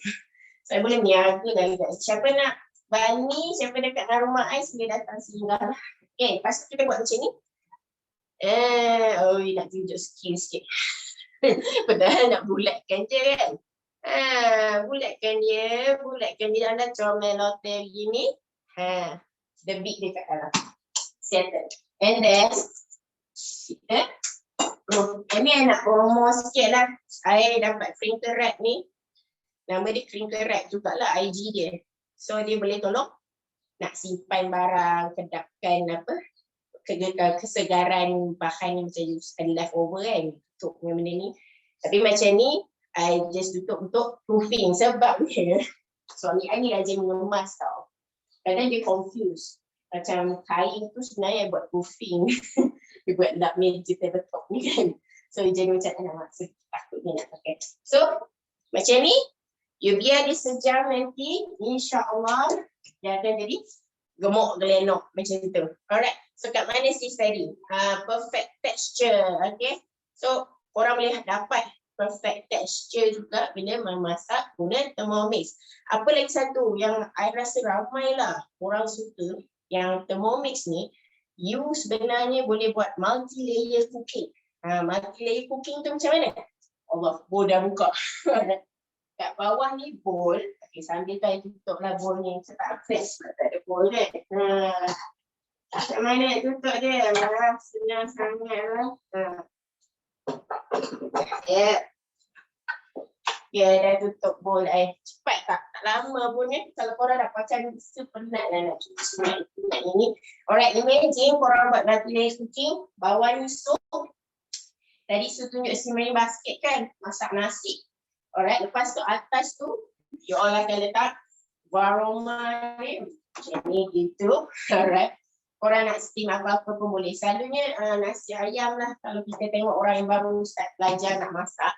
B: Saya boleh niaga lagi. Siapa nak Banh mi, siapa dekat rumah I, sila datang singgah lah. Okay, lepas tu kita buat macam ni. Nak tunjuk skill sikit. Padahal nak bulatkan je kan. Bulatkan dia dalam comel lotel gini. Debit dia kat dalam. Settle. And then ini I nak promo sikit lah. I dapat crinkle wrap ni. Nama dia crinkle wrap jugalah IG dia. So dia boleh tolong nak simpan barang, kedapkan apa, kesegaran bahan macam ada leftover kan, tutup dengan benda ni. Tapi macam ni, I just tutup untuk proofing sebab dia suami I ni rajin mengemas tau. Kadang dia confused. Macam kain tu sebenarnya buat proofing. Dia buat lap meja tabletop ni kan. So jadi macam nak maksud takutnya nak pakai. So macam ni, you biar dia sejam nanti, insya-Allah dia akan jadi gemuk gelenok macam tu. Alright. So kat mana sis tadi? Perfect texture. Okay. So korang boleh dapat perfect texture juga bila memasak guna Thermomix. Apa lagi satu yang I rasa ramai lah orang suka yang Thermomix ni, you sebenarnya boleh buat multi-layer cooking. Multi-layer cooking tu macam mana? Allah, bowl dah buka. Kat bawah ni bowl. Okay, sambil tu I tutup lah bowl ni. Saya tak akses, tak ada bowl kan. Kat mana nak tutup dia? Senang sangat lah. Okay, dah tutup bowl air. Cepat tak? Tak lama pun kan. Kalau korang dah pakai mixer, penat lah nak cuci ini. Alright, imagine korang buat roti layer cooking, bawah ni sup. Tadi Su tunjuk simmering basket kan, masak nasi. Alright, lepas tu atas tu, you all akan letak aroma ni. Macam ni gitu. Alright. Korang nak steam apa-apa pun boleh. Selalunya nasi ayam lah. Kalau kita tengok orang yang baru start belajar nak masak.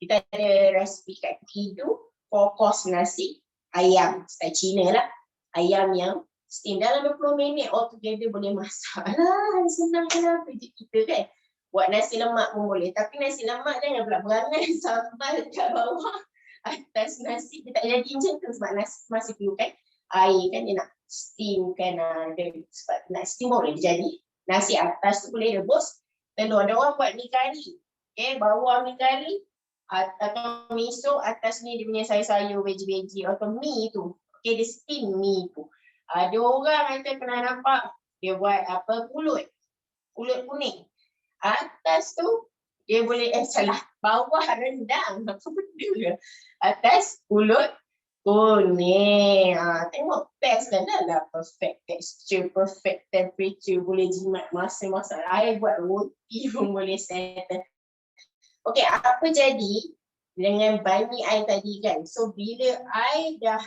B: Kita ada resipi kat Cookbook, 4 course nasi ayam, style Cina lah. Ayam yang steam dalam 20 minit all together boleh masak. Alah, senang lah kerja kita kan. Buat nasi lemak pun boleh. Tapi nasi lemak jangan pula berangan sambal kat bawah. Atas nasi, dia tak jadi macam tu sebab nasi masih perlukan air kan. Dia nak steam kan. Sebab nak steam boleh jadi. Nasi atas tu boleh rebus telur. Ada orang buat mi kari. Okay, bawah mi kari. Atau miso atas ni dia punya sayur-sayur, veggie-veggie atau mi tu. Okay, dia steam mi tu. Ada orang macam pernah nampak dia buat apa pulut kuning. Atas tu dia boleh salah, bawah rendang. Apa benda? Atas pulut kuning. Tengok best kan lah, perfect texture, perfect temperature, boleh jimat masa-masa. I buat roti pun boleh settle. Okay, apa jadi dengan Banh mi I tadi kan? So bila I dah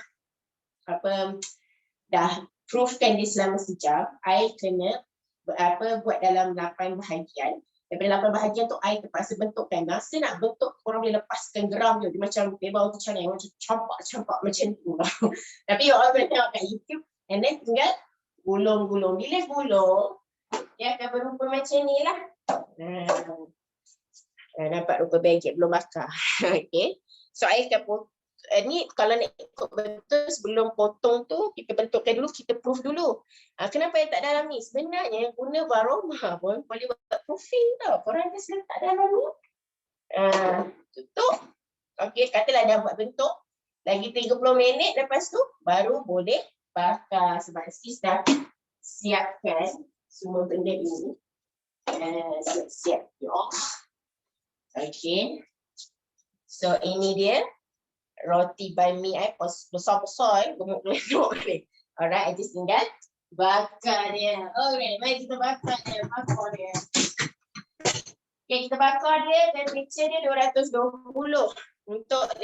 B: proofkan dia selama sejam, I kena buat dalam 8 bahagian. Daripada 8 bahagian tu I terpaksa bentukkan. Masa nak bentuk korang boleh lepaskan geram tu. Dia macam bebau tu macam campak macam tu. Tapi orang boleh tengok kat YouTube and then tinggal gulung-gulung. Bila gulung, dia akan berupa macam ni lah. Nampak rupa baguette belum bakar. Okay. So I akan ni kalau nak ikut betul sebelum potong tu kita bentukkan dulu, kita proof dulu. Kenapa yang tak dalam ni? Sebenarnya guna aroma pun boleh buat proofing tau. Korang kasi tak dalam ni. Tutup. Okay, katalah dah buat bentuk. Lagi 30 minit lepas tu baru boleh bakar. Sebab sis dah siapkan semua benda ini. Siap-siap. Okay. So ini dia roti Banh mi besar-besar gemuk-gemuk ni. Alright, I just tinggal bakar dia. Okay, mari kita bakar dia. Okay, kita bakar dia, temperature dia 220 untuk 15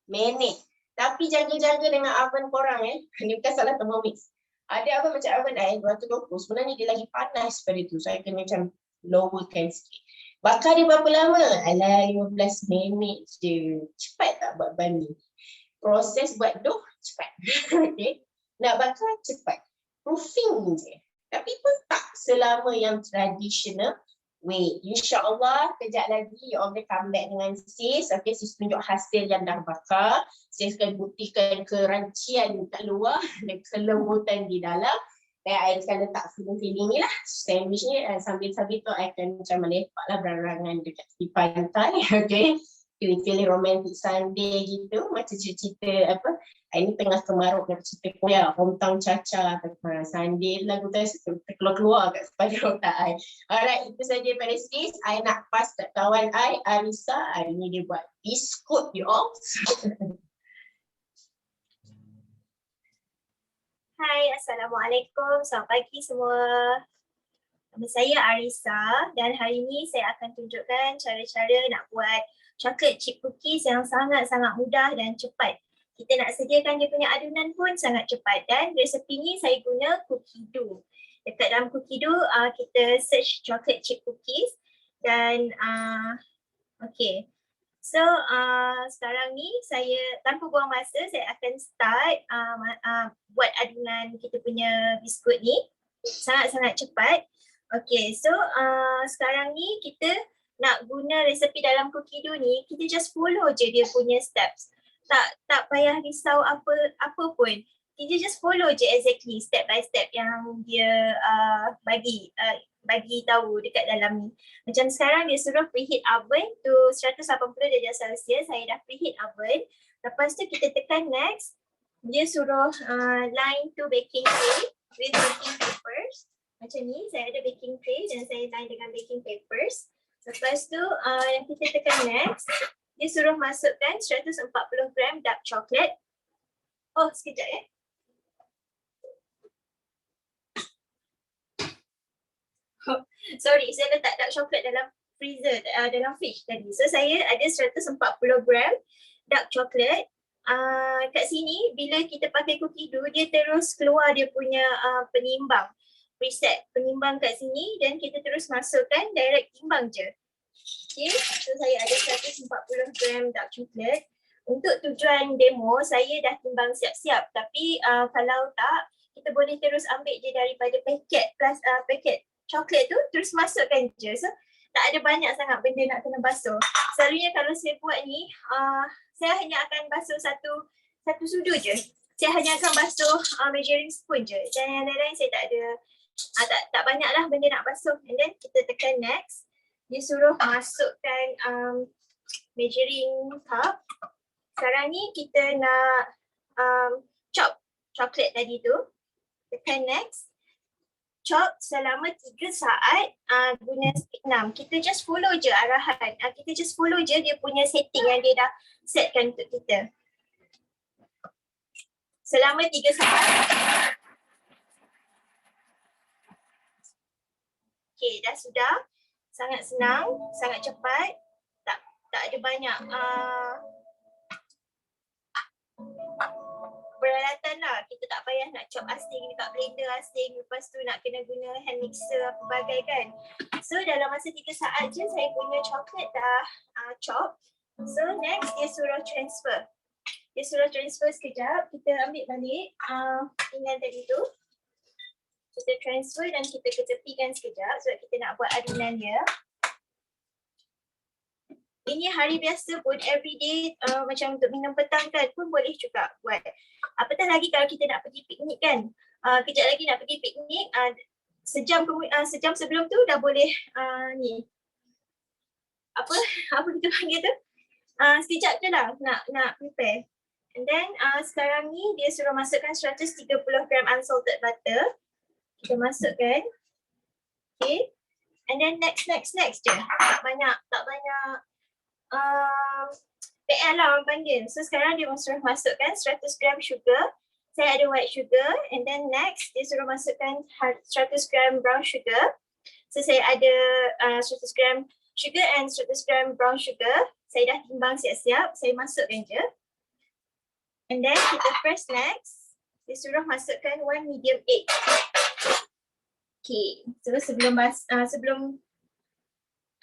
B: minit. Tapi jaga-jaga dengan oven korang Ini bukan salah Thermomix. Ada oven macam oven 220, sebenarnya dia lagi panas pada tu. Saya kena macam lowerkan sikit. Bakar dia berapa lama? Alah, 15 minit je. Cepat tak buat Banh mi? Proses buat dough cepat. Okay. Nak bakar cepat. Proofing je. Tapi pun tak selama yang traditional way. InsyaAllah kejap lagi you all boleh come back dengan sis. Okay, sis tunjuk hasil yang dah bakar. Sis akan buktikan kerancian kat luar dan kelembutan di dalam. Dan I akan letak feeling ni lah. Sandwich ni sambil-sambil tu I akan macam melepak lah berangan dekat tepi pantai. Okay. Feeling romantic Sunday gitu. Macam cerita apa. Ini tengah kemaruk nak cerita Korea. Hometown Caca. Sunday lagu tu terkeluar-keluar kat kepala otak I. Alright, itu saja pada sis. I nak pass kat kawan I, Arissa. Hari ni dia buat biskut you all.
A: Hai, Assalamualaikum. Selamat pagi semua. Nama saya Arissa dan hari ini saya akan tunjukkan cara-cara nak buat chocolate chip cookies yang sangat-sangat mudah dan cepat. Kita nak sediakan dia punya adunan pun sangat cepat dan resepi ni saya guna cookie dough. Dekat dalam cookie dough kita search chocolate chip cookies dan okay. So sekarang ni saya tanpa buang masa saya akan start buat adunan kita punya biskut ni. Sangat-sangat cepat. Okay, so sekarang ni kita nak guna resepi dalam cookie dough ni, kita just follow je dia punya steps. Tak payah risau apa pun. Kita just follow je exactly step by step yang dia bagi tahu dekat dalam ni. Macam sekarang dia suruh preheat oven to 180 darjah Celsius. Saya dah preheat oven. Lepas tu kita tekan next. Dia suruh line to baking tray with baking papers. Macam ni, saya ada baking tray dan saya line dengan baking papers. Lepas tu kita tekan next.
B: Dia suruh masukkan 140 gram dark chocolate. Oh, sekejap ya. Sorry, saya letak dark chocolate dalam freezer, dalam fridge tadi. So saya ada 140 gram dark chocolate. Kat sini bila kita pakai cookie dough, dia terus keluar dia punya penimbang, preset penimbang kat sini, dan kita terus masukkan direct timbang je. Okay, so saya ada 140 gram dark chocolate. Untuk tujuan demo, saya dah timbang siap-siap. Tapi kalau tak, kita boleh terus ambil je daripada paket paket coklat tu, terus masukkan je. So tak ada banyak sangat benda nak kena basuh. Selalunya kalau saya buat ni, saya hanya akan basuh satu sudu je. Saya hanya akan basuh measuring spoon je. Dan yang lain-lain saya tak ada, tak banyak lah benda nak basuh. And then kita tekan next. Dia suruh masukkan measuring cup. Sekarang ni kita nak chop coklat tadi tu. Tekan next. Chop selama 3 saat guna stick 6. Kita just follow je arahan. Kita just follow je dia punya setting yang dia dah setkan untuk kita. Selama 3 saat. Okay, dah sudah. Sangat senang, sangat cepat. Tak ada banyak peralatan lah. Kita tak payah nak chop asing dekat blender asing, lepas tu nak kena guna hand mixer apa bagai kan. So dalam masa 3 saat je saya punya coklat dah chop. So next dia suruh transfer. Dia suruh transfer sekejap. Kita ambil balik pinggan tadi tu. Kita transfer dan kita ketepikan sekejap sebab kita nak buat adunan dia. Ini hari biasa pun, everyday macam untuk minum petang kan pun boleh juga buat. Apatah lagi kalau kita nak pergi piknik kan. Kejap lagi nak pergi piknik, sejam sebelum tu dah boleh ni. Apa kita panggil tu? Sekejap je lah nak prepare. And then sekarang ni dia suruh masukkan 130 gram unsalted butter. Kita masukkan. Okay. And then next je. Tak banyak PL lah orang panggil. So sekarang dia suruh masukkan 100 gram sugar. Saya ada white sugar. And then next dia suruh masukkan 100 gram brown sugar. So saya ada 100 gram sugar and 100 gram brown sugar. Saya dah timbang siap-siap. Saya masukkan je. And then kita press next. Dia suruh masukkan 1 medium egg. Okay. So sebelum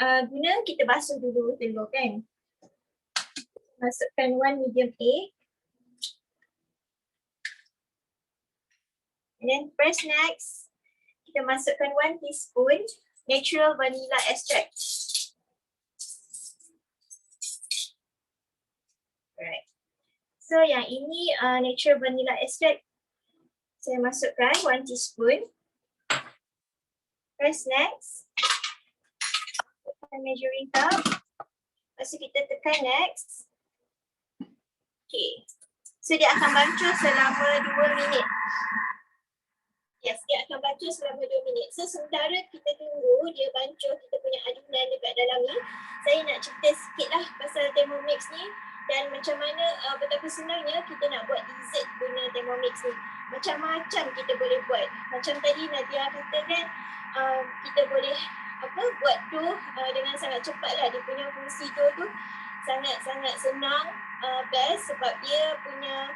B: guna kita basuh dulu telur kan. Masukkan 1 medium egg. And then press next. Kita masukkan 1 teaspoon natural vanilla extract. Alright. So yang ini natural vanilla extract. Saya masukkan 1 teaspoon. Press next. Measuring cup. Lepas tu kita tekan next. Okay. So dia akan bancuh selama 2 minit. Yes, dia akan bancuh selama 2 minit. So sementara kita tunggu dia bancuh kita punya adunan dekat dalam ni, saya nak cerita sikit lah pasal Thermomix ni dan macam mana betapa senangnya kita nak buat dessert guna Thermomix ni. Macam-macam kita boleh buat. Macam tadi Nadia kata kan, kita boleh buat dough dengan sangat cepat lah. Dia punya fungsi dough tu sangat-sangat senang, best sebab dia punya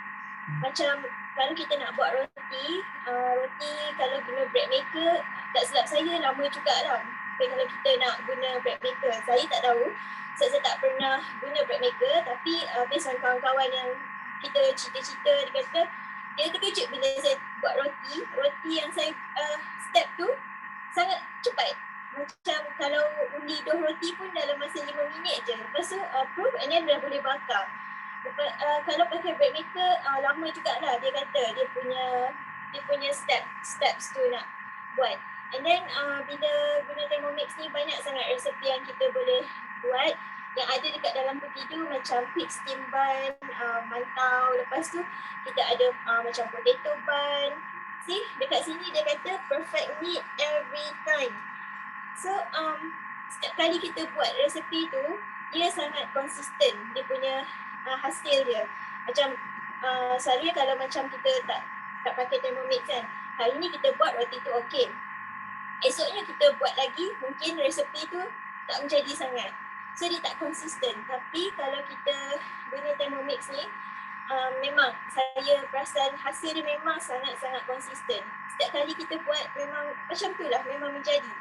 B: macam kalau kita nak buat roti kalau guna bread maker, tak silap saya lama jugalah. Okay, kalau kita nak guna bread maker, saya tak tahu sebab saya tak pernah guna bread maker, tapi based on kawan-kawan yang kita cerita-cerita, dia kata dia terkejut bila saya buat roti yang saya step tu sangat cepat. Macam kalau undi dough roti pun dalam masa 5 minit je. Lepas tu proof and then dah boleh bakar. Kalau pakai bread maker lama jugalah dia kata dia punya steps tu nak buat. And then bila guna Thermomix ni banyak sangat resepi yang kita boleh buat yang ada dekat dalam cookie dough macam pig steam bun, mantau. Lepas tu kita ada macam potato bun. See, dekat sini dia kata perfect meat every time. So setiap kali kita buat resepi tu, dia sangat konsisten dia punya hasil dia. Macam selalunya kalau macam kita tak pakai Thermomix kan, hari ni kita buat waktu itu okey. Esoknya kita buat lagi, mungkin resepi tu tak menjadi sangat. So dia tak konsisten. Tapi kalau kita guna Thermomix ni, memang saya perasan hasil dia memang sangat-sangat konsisten. Setiap kali kita buat memang macam tu lah, memang menjadi.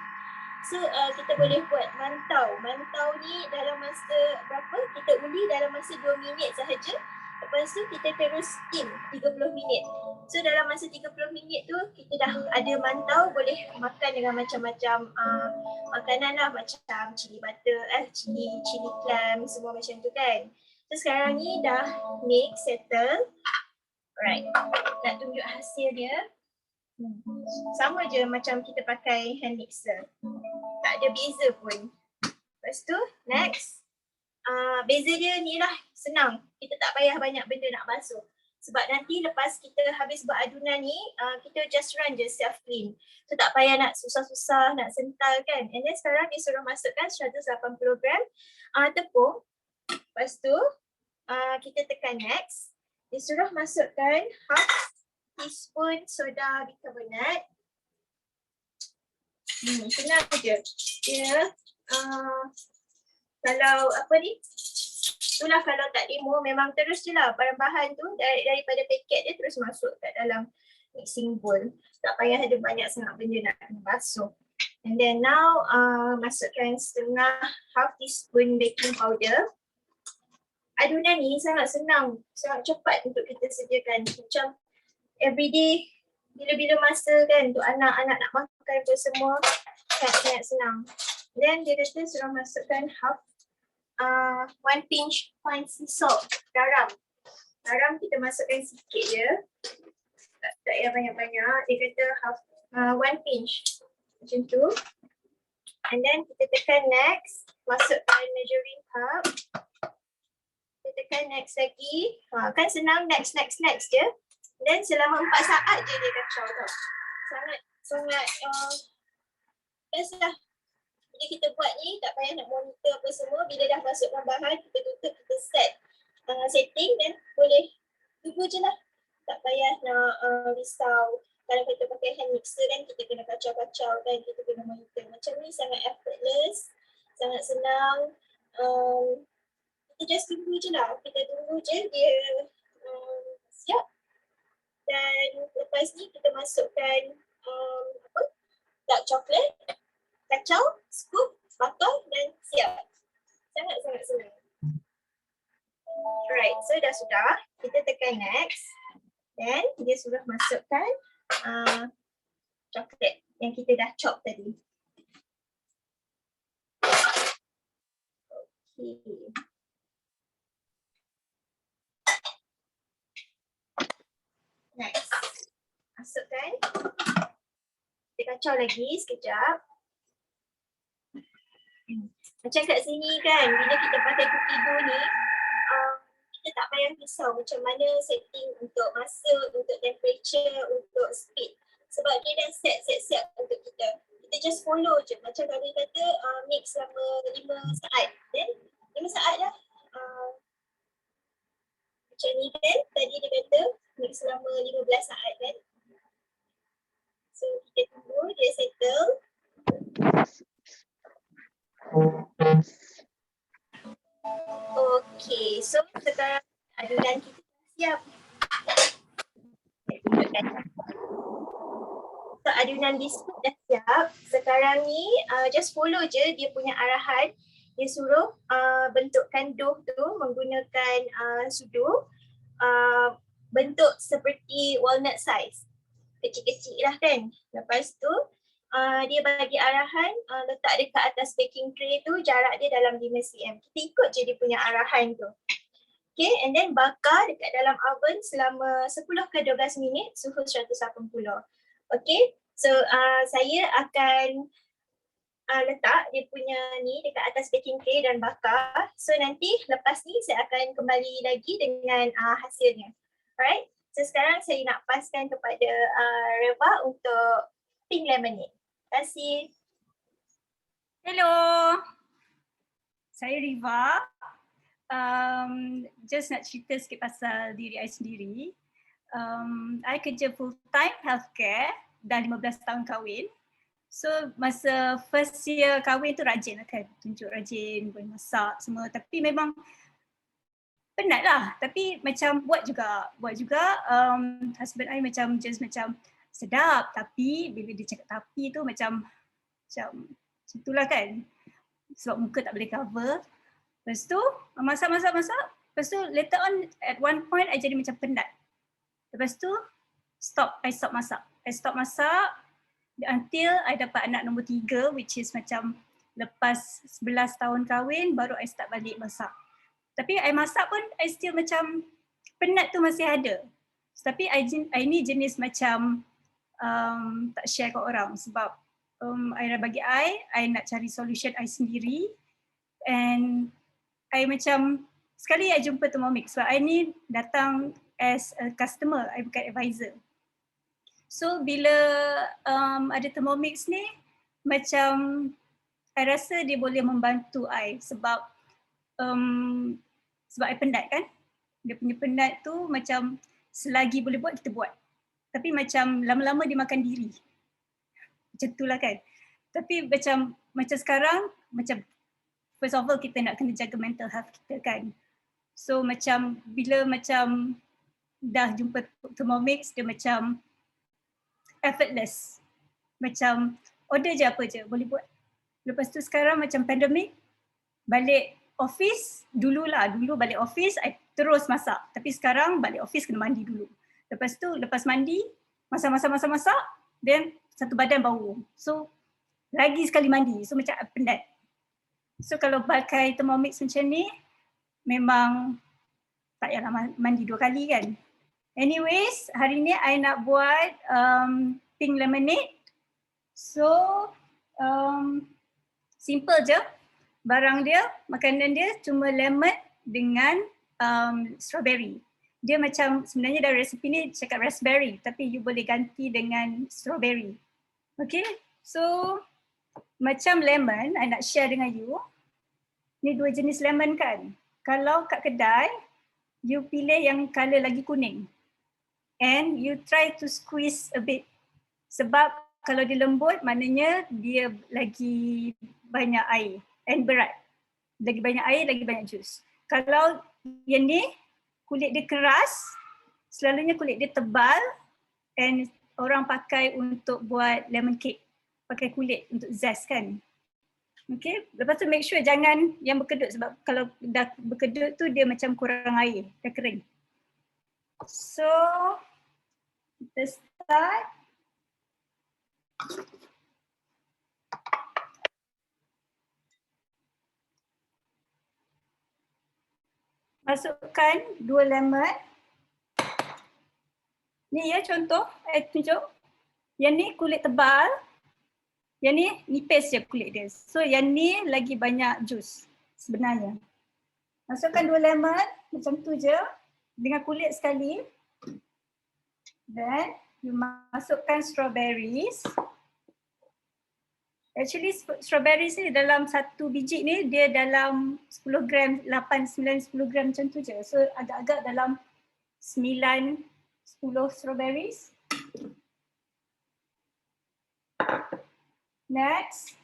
B: So kita boleh buat mantau. Mantau ni dalam masa berapa? Kita uli dalam masa 2 minit sahaja. Lepas tu kita terus steam 30 minit. So dalam masa 30 minit tu kita dah ada mantau, boleh makan dengan macam-macam makanan lah, macam cili butter, cili clam, semua macam tu kan. So sekarang ni dah mix, settle. Alright, nak tunjuk hasil dia. Sama je macam kita pakai hand mixer. Tak ada beza pun. Lepas tu, next. Beza dia ni lah, senang. Kita tak payah banyak benda nak basuh. Sebab nanti lepas kita habis buat adunan ni, kita just run je self clean. So tak payah nak susah-susah, nak sental kan. And then sekarang dia suruh masukkan 180 gram tepung. Lepas tu, kita tekan next. Dia suruh masukkan half teaspoon soda bikarbonat. Senang je. Dia kalau apa ni, itulah kalau tak demo memang terus je lah bahan-bahan tu daripada paket dia terus masuk kat dalam mixing bowl. Tak payah ada banyak sangat benda nak kena basuh. And then now masukkan half teaspoon baking powder. Adunan ni sangat senang, sangat cepat untuk kita sediakan. Macam everyday, bila-bila masa kan untuk anak-anak nak makan tu semua, sangat senang. Then dia kata suruh masukkan half 1 pinch fine sea salt, garam. Garam kita masukkan sikit je. Tak payah banyak-banyak. Dia kata half 1 pinch. Macam tu. And then kita tekan next. Masukkan measuring cup. Kita tekan next lagi. Kan senang next je. Then selama 4 saat je dia kacau tau. Sangat best lah. Jadi kita buat ni tak payah nak monitor apa semua. Bila dah masukkan bahan, kita tutup, kita set setting, then boleh tunggu je lah. Tak payah nak risau. Kalau kita pakai hand mixer kan, kita kena kacau-kacau kan, kita kena monitor. Macam ni sangat effortless, sangat senang. Kita just tunggu je lah. Kita tunggu je dia siap. Dan lepas ni kita masukkan dark chocolate, kacau, scoop, bakar dan siap. Sangat-sangat senang. Alright, so dah sudah. Kita tekan next. Then dia sudah masukkan coklat yang kita dah chop tadi. Okay. Next. Masukkan. Kita kacau lagi sekejap. Macam kat sini kan, bila kita pakai cookie dough ni, kita tak payah risau macam mana setting untuk masa, untuk temperature, untuk speed. Sebab dia dah set untuk kita. Kita just follow je. Macam kalau dia kata mix selama 5 saat. Then 5 saat dah. Macam ni kan, tadi dia kata mix selama 15 saat kan. So kita tunggu dia settle. Okay, so sekarang adunan kita siap. So adunan biskut dah siap. Sekarang ni just follow je dia punya arahan. Dia suruh bentukkan dough tu menggunakan sudu. Bentuk seperti walnut size. Kecil-kecil lah kan. Lepas tu dia bagi arahan letak dekat atas baking tray tu, jarak dia dalam 5 cm. Kita ikut je dia punya arahan tu. Okay, and then bakar dekat dalam oven selama 10 ke 12 minit suhu 180. Okay, so saya akan letak dia punya ni dekat atas baking tray dan bakar. So nanti lepas ni saya akan kembali lagi dengan hasilnya. Alright, so sekarang saya nak paskan kepada Reeva untuk pink lemonade. Terima kasih.
A: Hello.
C: Saya Reeva. Just nak cerita sikit pasal diri saya sendiri. I kerja full time healthcare, dah 15 tahun kahwin. So masa first year kahwin tu rajin lah kan, tunjuk rajin, boleh masak semua. Tapi memang penat lah, tapi macam buat juga. Husband I macam sedap, tapi bila dia cakap tapi tu macam itulah kan, sebab muka tak boleh cover. Lepas tu masak. Lepas tu later on at one point I jadi macam penat. Lepas tu I stop masak until I dapat anak nombor 3, which is macam lepas 11 tahun kahwin baru I start balik masak. Tapi I masak pun I still macam penat tu masih ada. Tapi I ni jenis macam tak share kat orang sebab I dah bagi I nak cari solution I sendiri. And I macam sekali I jumpa Thermomix sebab I ni datang as a customer, I bukan advisor. So bila ada Thermomix ni macam I rasa dia boleh membantu I sebab I penat kan. Dia punya penat tu macam selagi boleh buat kita buat. Tapi macam lama-lama dia makan diri. Macam itulah kan. Tapi macam sekarang macam first of all kita nak kena jaga mental health kita kan. So macam bila macam dah jumpa Thermomix dia macam effortless. Macam order je apa je boleh buat. Lepas tu sekarang macam pandemik balik office dulu balik office I terus masak. Tapi sekarang balik office kena mandi dulu. Lepas tu lepas mandi masak then satu badan bau. So lagi sekali mandi. So macam penat. So kalau pakai Thermomix macam ni memang tak payahlah mandi 2 kali kan. Anyways, hari ni I nak buat pink lemonade. So simple je. Barang dia, makanan dia cuma lemon dengan strawberry. Dia macam sebenarnya dalam resipi ni cakap raspberry tapi you boleh ganti dengan strawberry. Okay, so macam lemon, I nak share dengan you. Ni 2 jenis lemon kan. Kalau kat kedai, you pilih yang colour lagi kuning. And you try to squeeze a bit. Sebab kalau dia lembut, maknanya dia lagi banyak air and berat. Lagi banyak air, lagi banyak jus. Kalau yang ni, kulit dia keras, selalunya kulit dia tebal and orang pakai untuk buat lemon cake. Pakai kulit untuk zest kan. Okay, lepas tu make sure jangan yang berkedut sebab kalau dah berkedut tu dia macam kurang air, dah kering. So, kita start. Masukkan 2 lemon. Ni ya contoh, saya tunjuk. Yang ni kulit tebal. Yang ni nipis je kulit dia. So yang ni lagi banyak jus sebenarnya. Masukkan 2 lemon macam tu je dengan kulit sekali. Then you masukkan strawberries. Actually strawberries ni dalam 1 biji ni dia dalam 10 gram, 8, 9, 10 gram macam tu je. So agak-agak dalam 9, 10 strawberries. Next,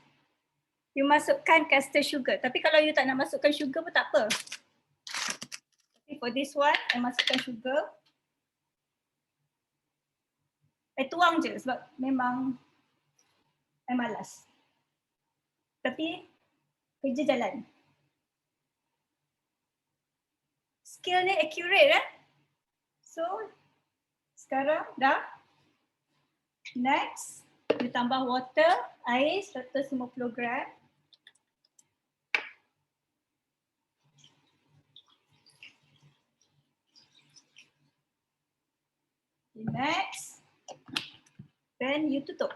C: you masukkan caster sugar. Tapi kalau you tak nak masukkan sugar pun tak apa. Tapi for this one, I masukkan sugar. I tuang je sebab memang I malas. Tapi kerja jalan. Skill ni accurate So, sekarang dah. Next. Dia tambah water, air 150 gram. Next. Then you tutup.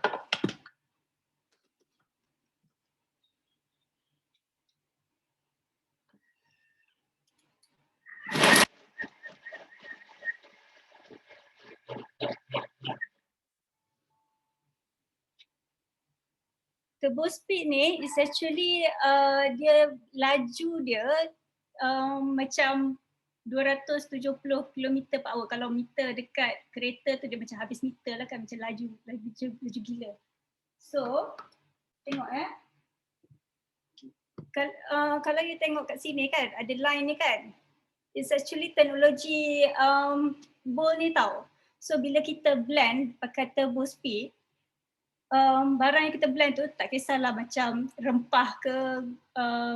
C: turbo speed ni is actually dia laju dia macam 270 km per hour. Kalau meter dekat kereta tu dia macam habis meter lah kan, macam laju gila. So tengok kalau you tengok kat sini kan, ada line ni kan, it's actually teknologi bowl ni tau. So bila kita blend pakai turbo speed, barang yang kita blend tu tak kisahlah macam rempah ke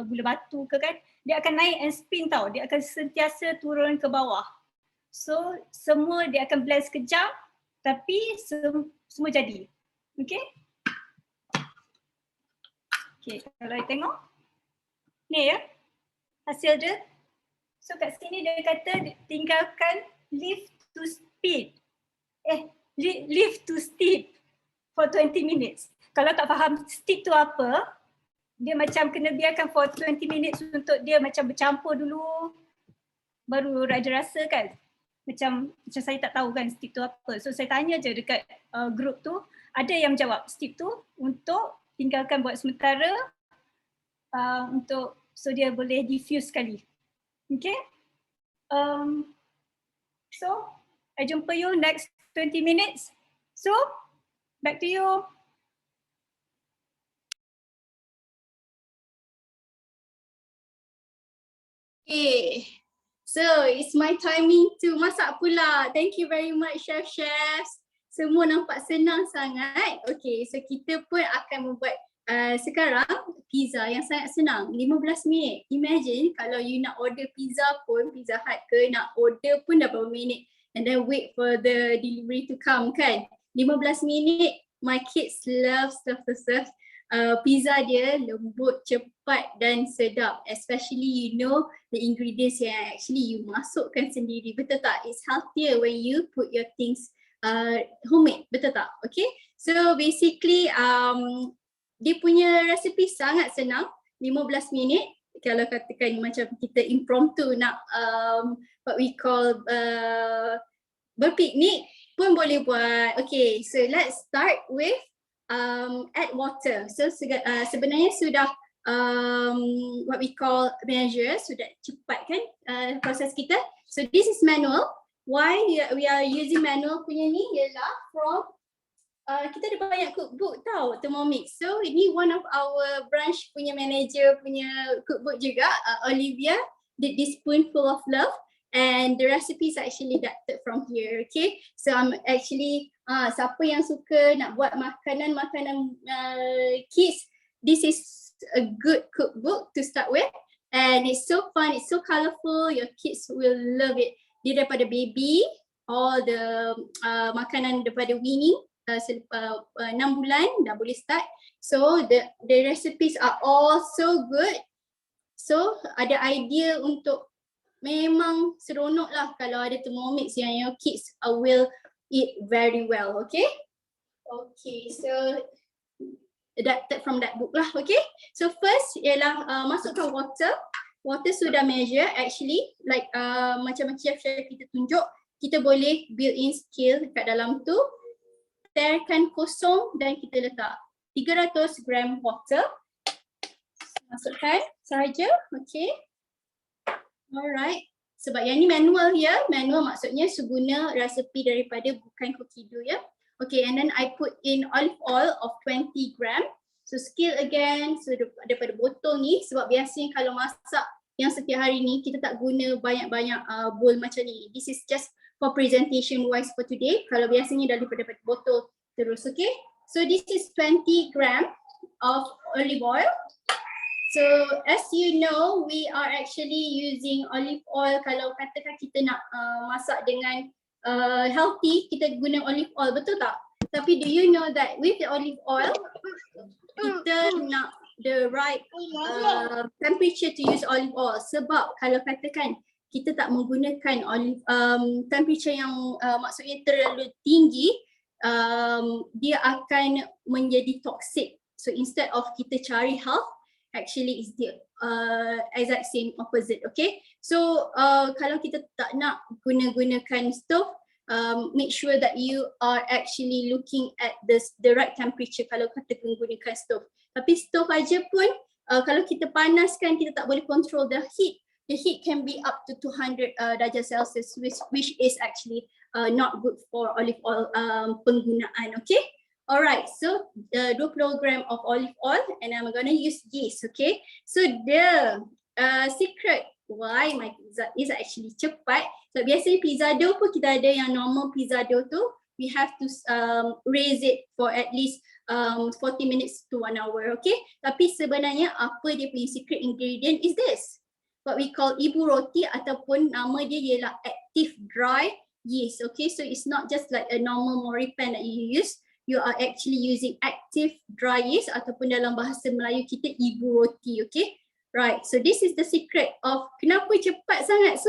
C: gula batu ke kan, dia akan naik and spin tau, dia akan sentiasa turun ke bawah. So semua dia akan blend sekejap tapi semua jadi. Okay? Okay, kalau you tengok ni ya hasil dia. So kat sini dia kata tinggalkan lift to speed. Lift to steep for 20 minutes. Kalau tak faham steep tu apa, dia macam kena biarkan for 20 minutes untuk dia macam bercampur dulu baru ada rasa kan. Macam saya tak tahu kan steep tu apa. So saya tanya je dekat group tu, ada yang jawab steep tu untuk tinggalkan buat sementara untuk so dia boleh diffuse sekali. Okay. So I jumpa you next 20 minutes. So, back to you.
A: Okay, so it's my timing to masak pula. Thank you very much chefs. Semua nampak senang sangat. Okay, so kita pun akan membuat sekarang pizza yang sangat senang, 15 minit. Imagine kalau you nak order pizza pun, Pizza Hut ke, nak order pun dah berapa minit. And then wait for the delivery to come kan. 15 minit, my kids love pizza dia lembut, cepat dan sedap. Especially you know the ingredients yang actually you masukkan sendiri. Betul tak? It's healthier when you put your things homemade. Betul tak? Okay. So basically dia punya resipi sangat senang. 15 minit. Kalau katakan macam kita impromptu nak what we call berpiknik pun boleh buat. Okay, so let's start with add water. So sebenarnya sudah what we call measure, sudah cepat kan proses kita. So this is manual. Why we are using manual punya ni ialah from kita ada banyak cookbook tau, Thermomix. So ini one of our branch punya manager punya cookbook juga, Olivia did this spoonful of love and the recipe is actually adapted from here. Okay, so I'm actually siapa yang suka nak buat makanan kids, this is a good cookbook to start with and it's so fun, it's so colorful, your kids will love it. Dia daripada baby, all the makanan daripada weaning, 6 bulan dah boleh start. So the recipes are all so good. So ada idea untuk memang seronok lah kalau ada Thermomix yang your kids will eat very well. Okay. Okay, so adapted from that book lah. Okay, so first ialah masukkan water. Water sudah measure actually, like macam chef kita tunjuk, kita boleh build in scale dekat dalam tu. Tearkan kosong dan kita letak 300 gram water. Masukkan sahaja. Okay. Alright. Sebab yang ni manual ya. Manual maksudnya seguna resepi daripada bukan cookie dough ya. Okay, and then I put in olive oil of 20 gram. So scale again. So daripada botol ni, sebab biasanya kalau masak yang setiap hari ni kita tak guna banyak-banyak bowl macam ni. This is just for presentation wise for today. Kalau biasanya daripada botol terus. Okay, so this is 20 gram of olive oil. So as you know, we are actually using olive oil. Kalau katakan kita nak masak dengan healthy, kita guna olive oil, betul tak? Tapi do you know that with the olive oil, kita nak the right temperature to use olive oil. Sebab kalau katakan kita tak menggunakan olive temperature yang maksudnya terlalu tinggi, dia akan menjadi toxic. So instead of kita cari health, actually is the exact same opposite. Okay, so kalau kita tak nak gunakan stove, make sure that you are actually looking at the right temperature kalau kata menggunakan stove. Tapi stove aja pun kalau kita panaskan, kita tak boleh control the heat. The heat can be up to 200 darjah Celsius, which is actually not good for olive oil penggunaan. Okay. Alright, so 2 kilogram of olive oil, and I'm gonna use yeast. Okay. So the secret why my pizza is actually cepat. So biasanya pizza dough pun kita ada yang normal pizza dough tu, we have to raise it for at least 40 minutes to 1 hour. Okay. Tapi sebenarnya apa dia punya secret ingredient is this, what we call ibu roti, ataupun nama dia ialah active dry yeast. Okay, so it's not just like a normal mori pan that you use. You are actually using active dry yeast, ataupun dalam bahasa Melayu kita ibu roti. Okay, right. So this is the secret of kenapa cepat sangat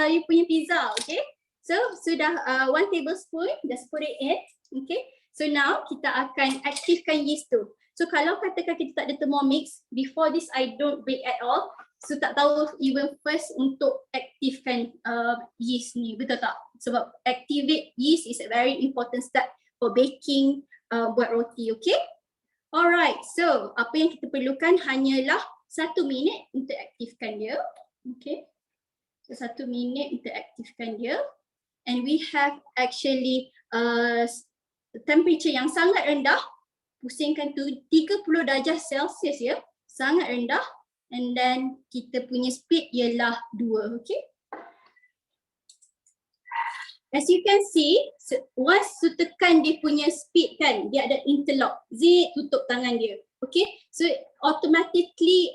A: you punya pizza. Okay, so sudah 1 tablespoon, just put it in. Okay, so now kita akan aktifkan yeast tu. So kalau katakan kita tak ada Thermomix, before this I don't bake at all. So tak tahu even first untuk aktifkan yeast ni, betul tak? Sebab activate yeast is a very important step for baking buat roti. Okay. Alright, so apa yang kita perlukan hanyalah 1 minit untuk aktifkan dia. Okay, so 1 minit untuk aktifkan dia, and we have actually temperature yang sangat rendah. Pusingkan tu 30 darjah Celsius ya, sangat rendah. And then kita punya speed ialah 2. Okay. As you can see, once you tekan dia punya speed kan, dia ada interlock. Zip, tutup tangan dia. Okay. So automatically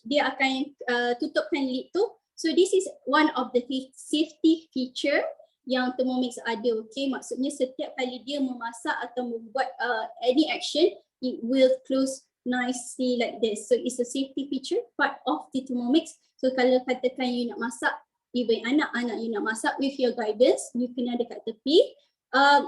A: dia akan tutupkan lid tu. So this is one of the safety feature yang Thermomix ada. Okay. Maksudnya setiap kali dia memasak atau membuat any action, it will close nicely like this. So it's a safety feature part of the Thermomix. So kalau katakan you nak masak, even anak-anak you nak masak with your guidance, you kena dekat tepi,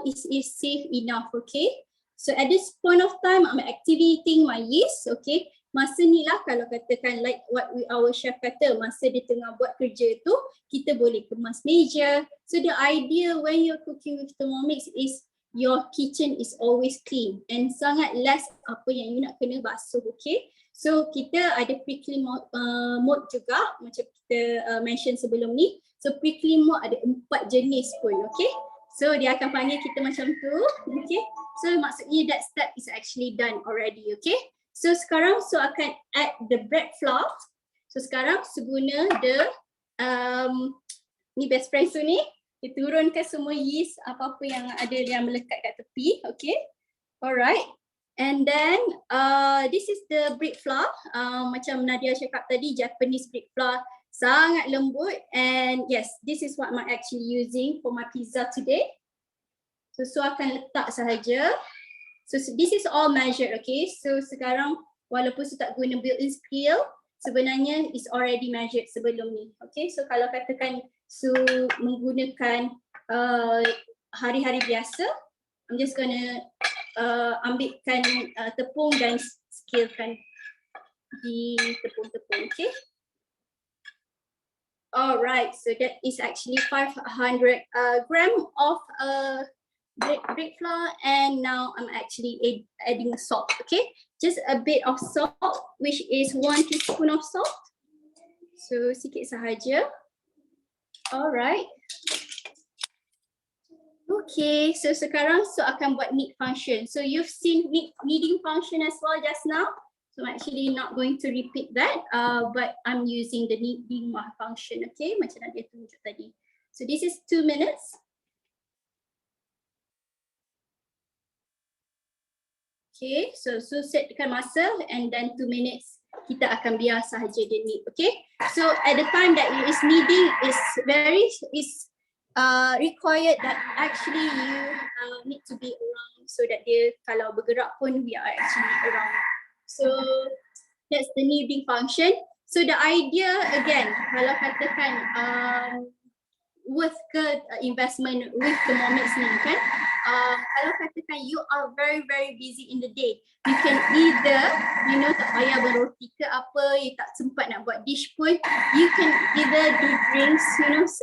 A: it is safe enough. Okay, so at this point of time I'm activating my yeast. Okay, masa ni lah kalau katakan like what our chef kata, masa dia tengah buat kerja tu, kita boleh kemas meja. So the idea when you're cooking with Thermomix is your kitchen is always clean and sangat less apa yang you nak kena basuh. Okay, so kita ada pre-clean mode juga macam kita mention sebelum ni. So pre-clean mode ada 4 jenis pun. Okay, so dia akan panggil kita macam tu. Okay, so maksudnya that step is actually done already. Okay, so sekarang akan add the bread flour. So sekarang guna the ni best friend ni, kita turunkan semua yeast apa-apa yang ada yang melekat kat tepi. Okay, alright, and then this is the bread flour. Macam Nadia cakap tadi, Japanese bread flour, sangat lembut, and yes, this is what I'm actually using for my pizza today. So akan letak sahaja. So this is all measured. Okay, so sekarang walaupun tak guna built-in scale, sebenarnya is already measured sebelum ni. Okay, so kalau katakan menggunakan hari-hari biasa, I'm just gonna ambilkan tepung dan scalekan di tepung-tepung. Okay, alright, so that is actually 500 gram of bread flour, and now I'm actually adding salt. Okay, just a bit of salt, which is 1 teaspoon of salt. So sikit sahaja. Alright. Okay, so sekarang akan buat knead function. So you've seen kneading function as well just now. So I'm actually not going to repeat that, but I'm using the kneading function. Okay, macam Nadia tunjuk tadi. So this is 2 minutes. Okay, so setkan masa, and then 2 minutes kita akan biar sahaja dia knead. Okay, so at the time that it is kneading is required that actually you need to be around, so that dia kalau bergerak pun we are actually around. So that's the kneading function. So the idea again, kalau katakan worth ke investment with Thermomix ni kan, kalau katakan you are very busy in the day, you can either, tak payah berroti ke apa, you tak sempat nak buat dish pun, you can either do drinks,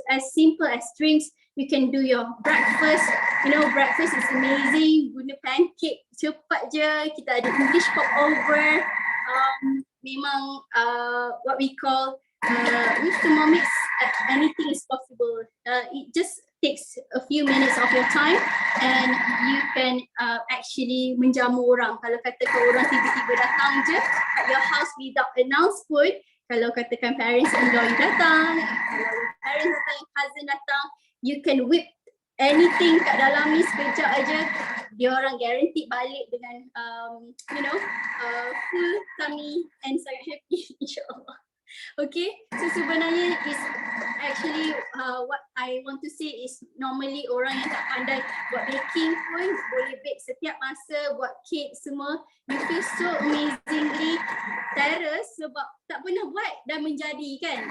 A: as simple as drinks. You can do your breakfast. You know, breakfast is amazing. Guna pancake cepat je. Kita ada English pop over. Memang what we call with Thermomix, anything is possible. It just takes a few minutes of your time and you can actually menjamu orang. Kalau katakan orang tiba-tiba datang je at your house without announce pun, kalau katakan parents-in-law you datang, kalau parents datang, cousin datang, you can whip anything kat dalam ni sekejap aja, dia orang guaranteed balik dengan full tummy and sangat happy insyaAllah. Okay, so sebenarnya is actually what I want to say is normally orang yang tak pandai buat baking pun boleh bake setiap masa, buat cake semua. You feel so amazingly terrace sebab tak pernah buat dan menjadi kan.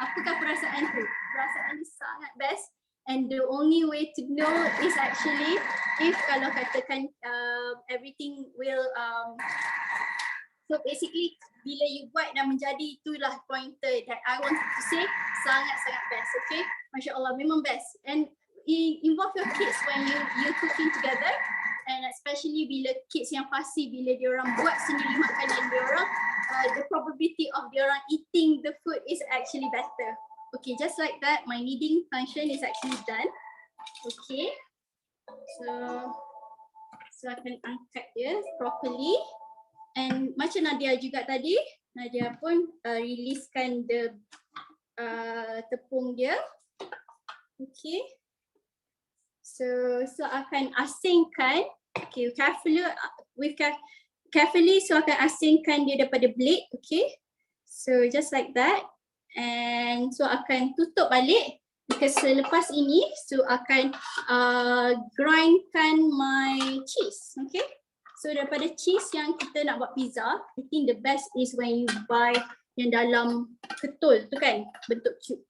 A: Apakah perasaan tu? Perasaan ni sangat best. And the only way to know is actually if kalau katakan everything will so basically bila you buat dan menjadi, itulah pointer that I want to say, sangat-sangat best, okay? Masya Allah, memang best. And involve your kids when you cooking together, and especially bila kids yang fussy, bila diorang buat sendiri makanan diorang, the probability of diorang eating the food is actually better. Okay, just like that, my kneading function is actually done. Okay, so I can angkat dia properly. And macam Nadia juga tadi, Nadia pun releasekan the tepung dia. Okay, so akan asingkan, okay, carefully, so akan asingkan dia daripada blade. Okay, so just like that. And so akan tutup balik because selepas ini so akan grindkan my cheese. Okay, so daripada cheese yang kita nak buat pizza, I think the best is when you buy yang dalam ketul tu kan, bentuk cube.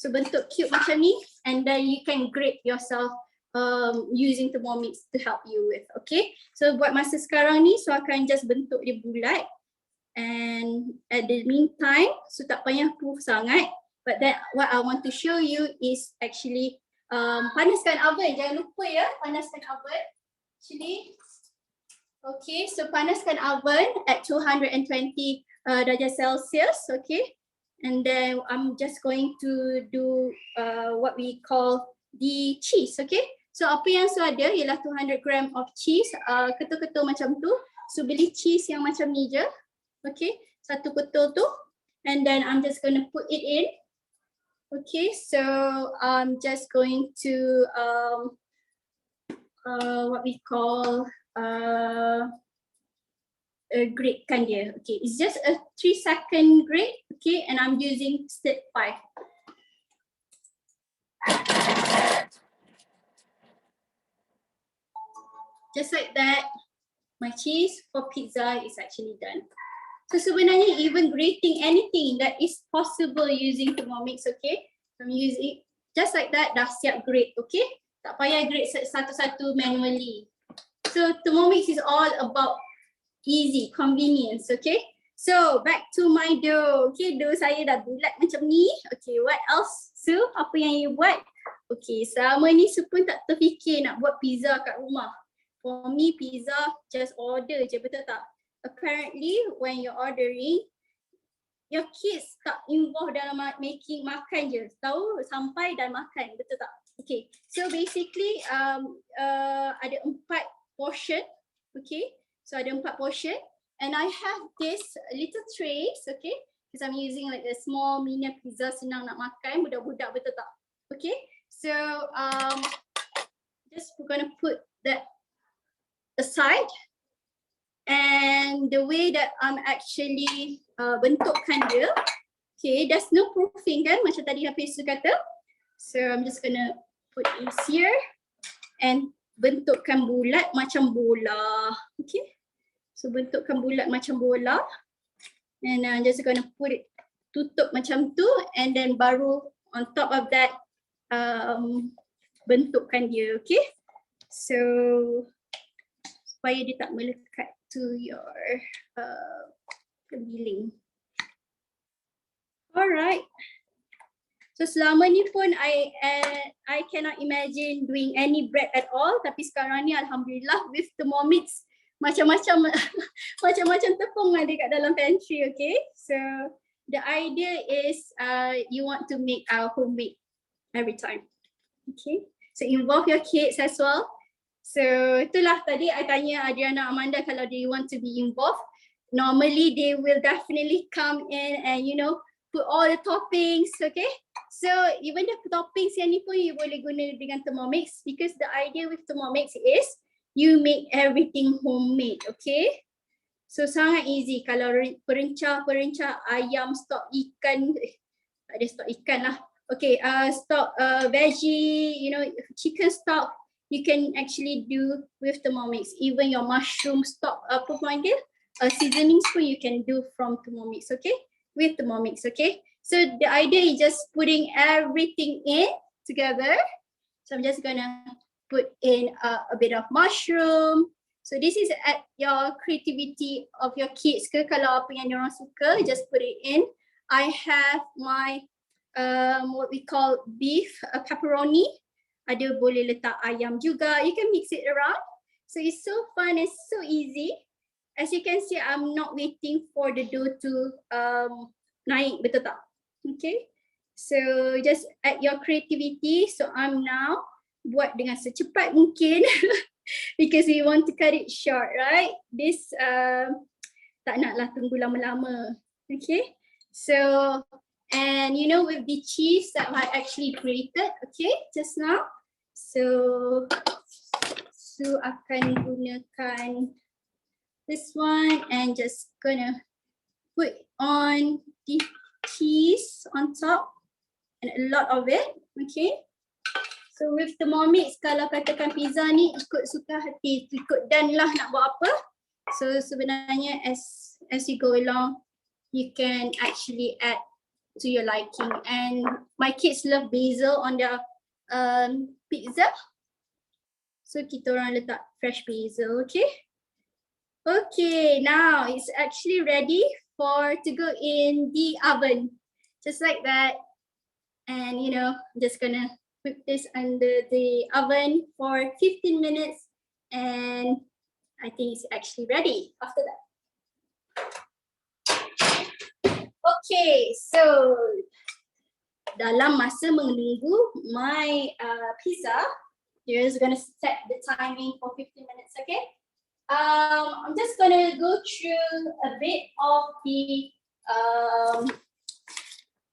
A: So bentuk cube macam ni, and then you can grate yourself using Thermomix to help you with. Okay, so buat masa sekarang ni, so akan just bentuk dia bulat. And at the meantime, so tak payah proof sangat, but then what I want to show you is actually panaskan oven. Jangan lupa ya, panaskan oven. Actually, okay, so panaskan oven at 220 darjah Celsius, okay. And then I'm just going to do what we call the cheese, okay. So apa yang so ada ialah 200 gram of cheese, ketul-ketul macam tu. So beli cheese yang macam ni je. Okay, satu ketul tu, and then I'm just going to put it in. Okay, so I'm just going to what we call gratekan dia. Okay, it's just a 3-second grate. Okay, and I'm using step 5. Just like that, my cheese for pizza is actually done. So sebenarnya even grating anything that is possible using Thermomix, okay? I'm using just like that, dah siap grate, okay? Tak payah grate satu-satu manually. So Thermomix is all about easy, convenience, okay? So back to my dough. Okay, dough saya dah bulat macam ni. Okay, what else? So apa yang you buat? Okay, selama ni Su pun tak terfikir nak buat pizza kat rumah. For me, pizza just order je, betul tak? Apparently, when you're ordering, your kids tak involved dalam making makan je. Tahu sampai dan makan, betul tak? Okay, so basically ada 4 portion, okay? So ada 4 portion, and I have this little trays, okay? Because I'm using like a small mini pizza, senang nak makan, budak-budak, betul tak? Okay, so just we're gonna put that aside. And the way that I'm actually bentukkan dia, okay, there's no proofing kan, macam tadi Hafiz kata. So I'm just gonna put this here and bentukkan bulat macam bola, okay. So bentukkan bulat macam bola, and I'm just gonna put it, tutup macam tu, and then baru on top of that bentukkan dia, okay. So supaya dia tak melekat to your kebiling. Alright. So selama ni pun I cannot imagine doing any bread at all. Tapi sekarang ni alhamdulillah with Thermomix macam-macam macam-macam tepung ada kat dalam pantry, okay? So the idea is you want to make our homemade every time. Okay? So involve your kids as well. So itulah tadi I tanya Adriana Amanda kalau they want to be involved. Normally they will definitely come in and put all the toppings, okay? So even the toppings yang ni pun you boleh guna dengan Thermomix because the idea with Thermomix is you make everything homemade, okay? So sangat easy kalau perencah ayam, stok ikan, tak ada stok ikan lah. Okay, stock veggie, chicken stock, you can actually do with Thermomix. Even your mushroom stock, seasonings pun you can do from Thermomix, okay? With Thermomix, okay? So the idea is just putting everything in together. So I'm just gonna put in a bit of mushroom. So this is at your creativity of your kids ke, kalau apa yang diorang suka, just put it in. I have my what we call beef pepperoni. Ada boleh letak ayam juga. You can mix it around. So it's so fun and so easy. As you can see, I'm not waiting for the dough to naik, betul tak? Okay. So just add your creativity. So I'm now buat dengan secepat mungkin because we want to cut it short, right? This tak naklah tunggu lama-lama. Okay. So and with the cheese that I actually grated, okay, just now. So akan gunakan this one and just gonna put on the cheese on top and a lot of it, okay. So with Thermomix, kalau katakan pizza ni ikut suka hati, ikut dan lah nak buat apa. So sebenarnya as you go along, you can actually add to your liking. And my kids love basil on their pizza. So kita orang letak fresh basil, okay? Okay, now it's actually ready to go in the oven. Just like that. And I'm just gonna put this under the oven for 15 minutes and I think it's actually ready after that. Okay, so dalam masa menunggu my pizza, you're just gonna set the timing for 15 minutes, okay? I'm just gonna go through a bit of the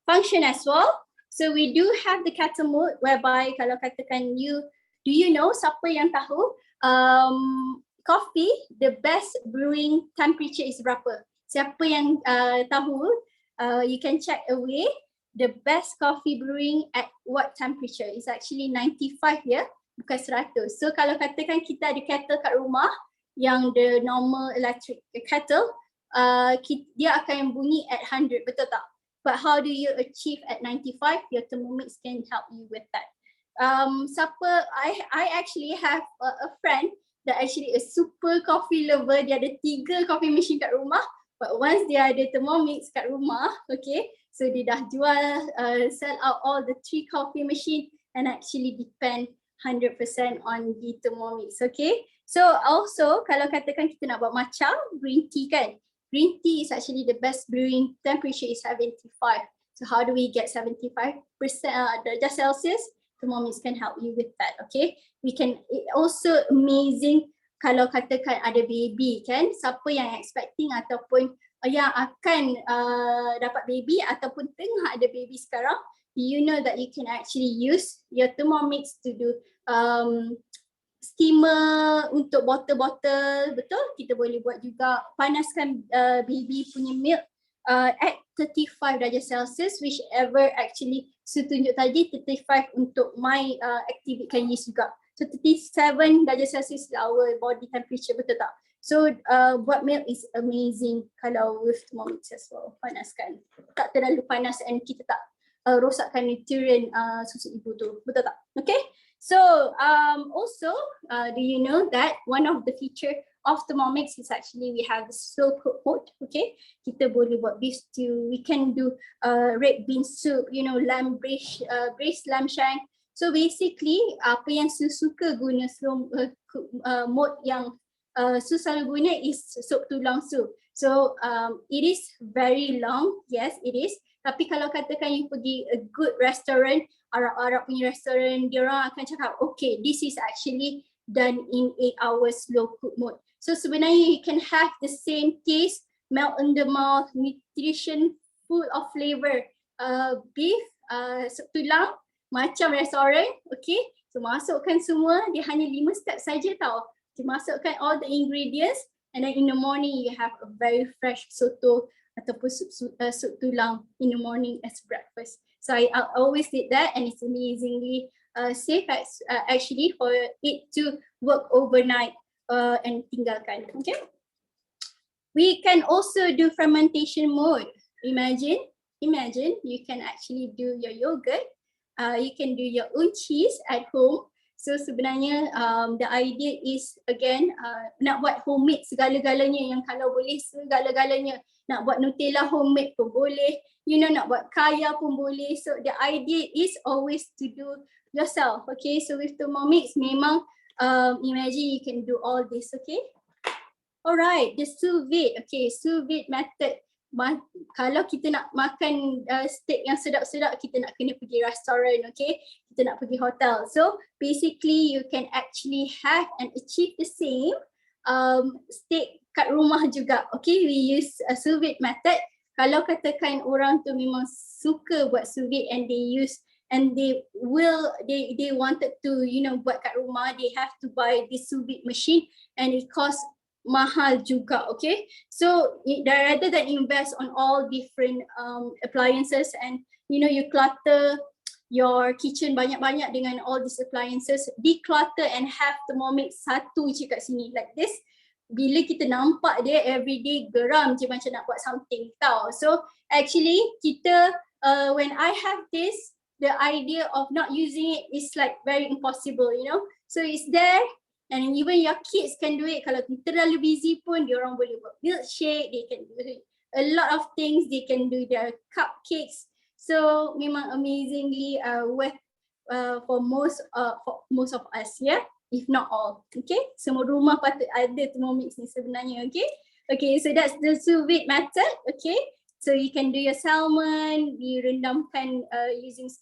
A: function as well. So we do have the kettle mode whereby kalau katakan do you know siapa yang tahu coffee, the best brewing temperature is berapa? Siapa yang tahu, you can check away the best coffee brewing at what temperature? It's actually 95 ya, bukan 100. So kalau katakan kita ada kettle kat rumah yang the normal electric kettle, dia akan bunyi at 100, betul tak? But how do you achieve at 95? Your Thermomix can help you with that. I actually have a friend that actually a super coffee lover. Dia ada 3 coffee machine kat rumah. But once dia ada Thermomix kat rumah, okay, so dia dah jual, sell out all the 3 coffee machine and actually depend 100% on the Thermomix, okay. So also kalau katakan kita nak buat matcha, green tea kan, green tea is actually the best brewing temperature is 75. So how do we get 75% darjah Celsius? Thermomix can help you with that, okay. We can also amazing kalau katakan ada baby kan, siapa yang expecting ataupun yang akan dapat baby ataupun tengah ada baby sekarang, you know that you can actually use your Thermomix to do steamer untuk botol-botol, betul? Kita boleh buat juga panaskan baby punya milk at 35 darjah Celsius, whichever actually tunjuk tadi 35 untuk my activate can use juga. So 37 darjah Celsius our body temperature, betul tak? So buat milk is amazing kalau with Thermomix as well, panaskan. Tak terlalu panas and kita tak rosakkan nutrient susu ibu tu, betul tak? Okay? So also do you know that one of the feature of Thermomix is actually we have the slow cook mode. Okay, kita boleh buat beef stew. We can do red bean soup. You know, braised lamb shank. So basically apa yang Su suka guna slow mode yang Su selalu guna is sup tulang soup. So it is very long, yes it is. Tapi kalau katakan you pergi a good restaurant, Arab punya restaurant, dia orang akan cakap, okay, this is actually done in 8 hours slow cook mode. So sebenarnya you can have the same taste, melt in the mouth, nutrition, full of flavor, beef, sup tulang, macam restoran, okay. So masukkan semua, dia hanya 5 step saja tau. Okay, masukkan all the ingredients and then in the morning you have a very fresh soto ataupun sup tulang in the morning as breakfast. So I always did that and it's amazingly safe actually for it to work overnight and tinggalkan, okay. We can also do fermentation mode. Imagine you can actually do your yogurt. You can do your own cheese at home. So sebenarnya the idea is again nak buat homemade segala-galanya, yang kalau boleh segala-galanya. Nak buat Nutella homemade pun boleh, you know, nak buat kaya pun boleh. So the idea is always to do yourself, okay. So with Thermomix memang imagine you can do all this, okay. Alright, the sous vide, okay, sous vide method. Kalau kita nak makan steak yang sedap-sedap, kita nak kena pergi restoran, okay, kita nak pergi hotel. So basically you can actually have and achieve the same steak kat rumah juga, okay. We use a sous vide method. Kalau katakan orang tu memang suka buat sous vide and they wanted to, you know, buat kat rumah, they have to buy this sous vide machine and it costs mahal juga, okay. So rather than invest on all different appliances and you know you clutter your kitchen banyak-banyak dengan all these appliances, declutter and have Thermomix satu je kat sini like this. Bila kita nampak dia everyday, geram je macam nak buat something tau. So actually kita when I have this, the idea of not using it is like very impossible, you know. So it's there. And even your kids can do it. Kalau terlalu busy pun, dia orang boleh buat milkshake, they can do a lot of things, they can do their cupcakes. So memang amazingly worth for most of us, yeah, if not all, okay. Semua rumah patut ada Thermomix ni sebenarnya, okay. Okay, so that's the sous vide method, okay. So you can do your salmon, direndamkan using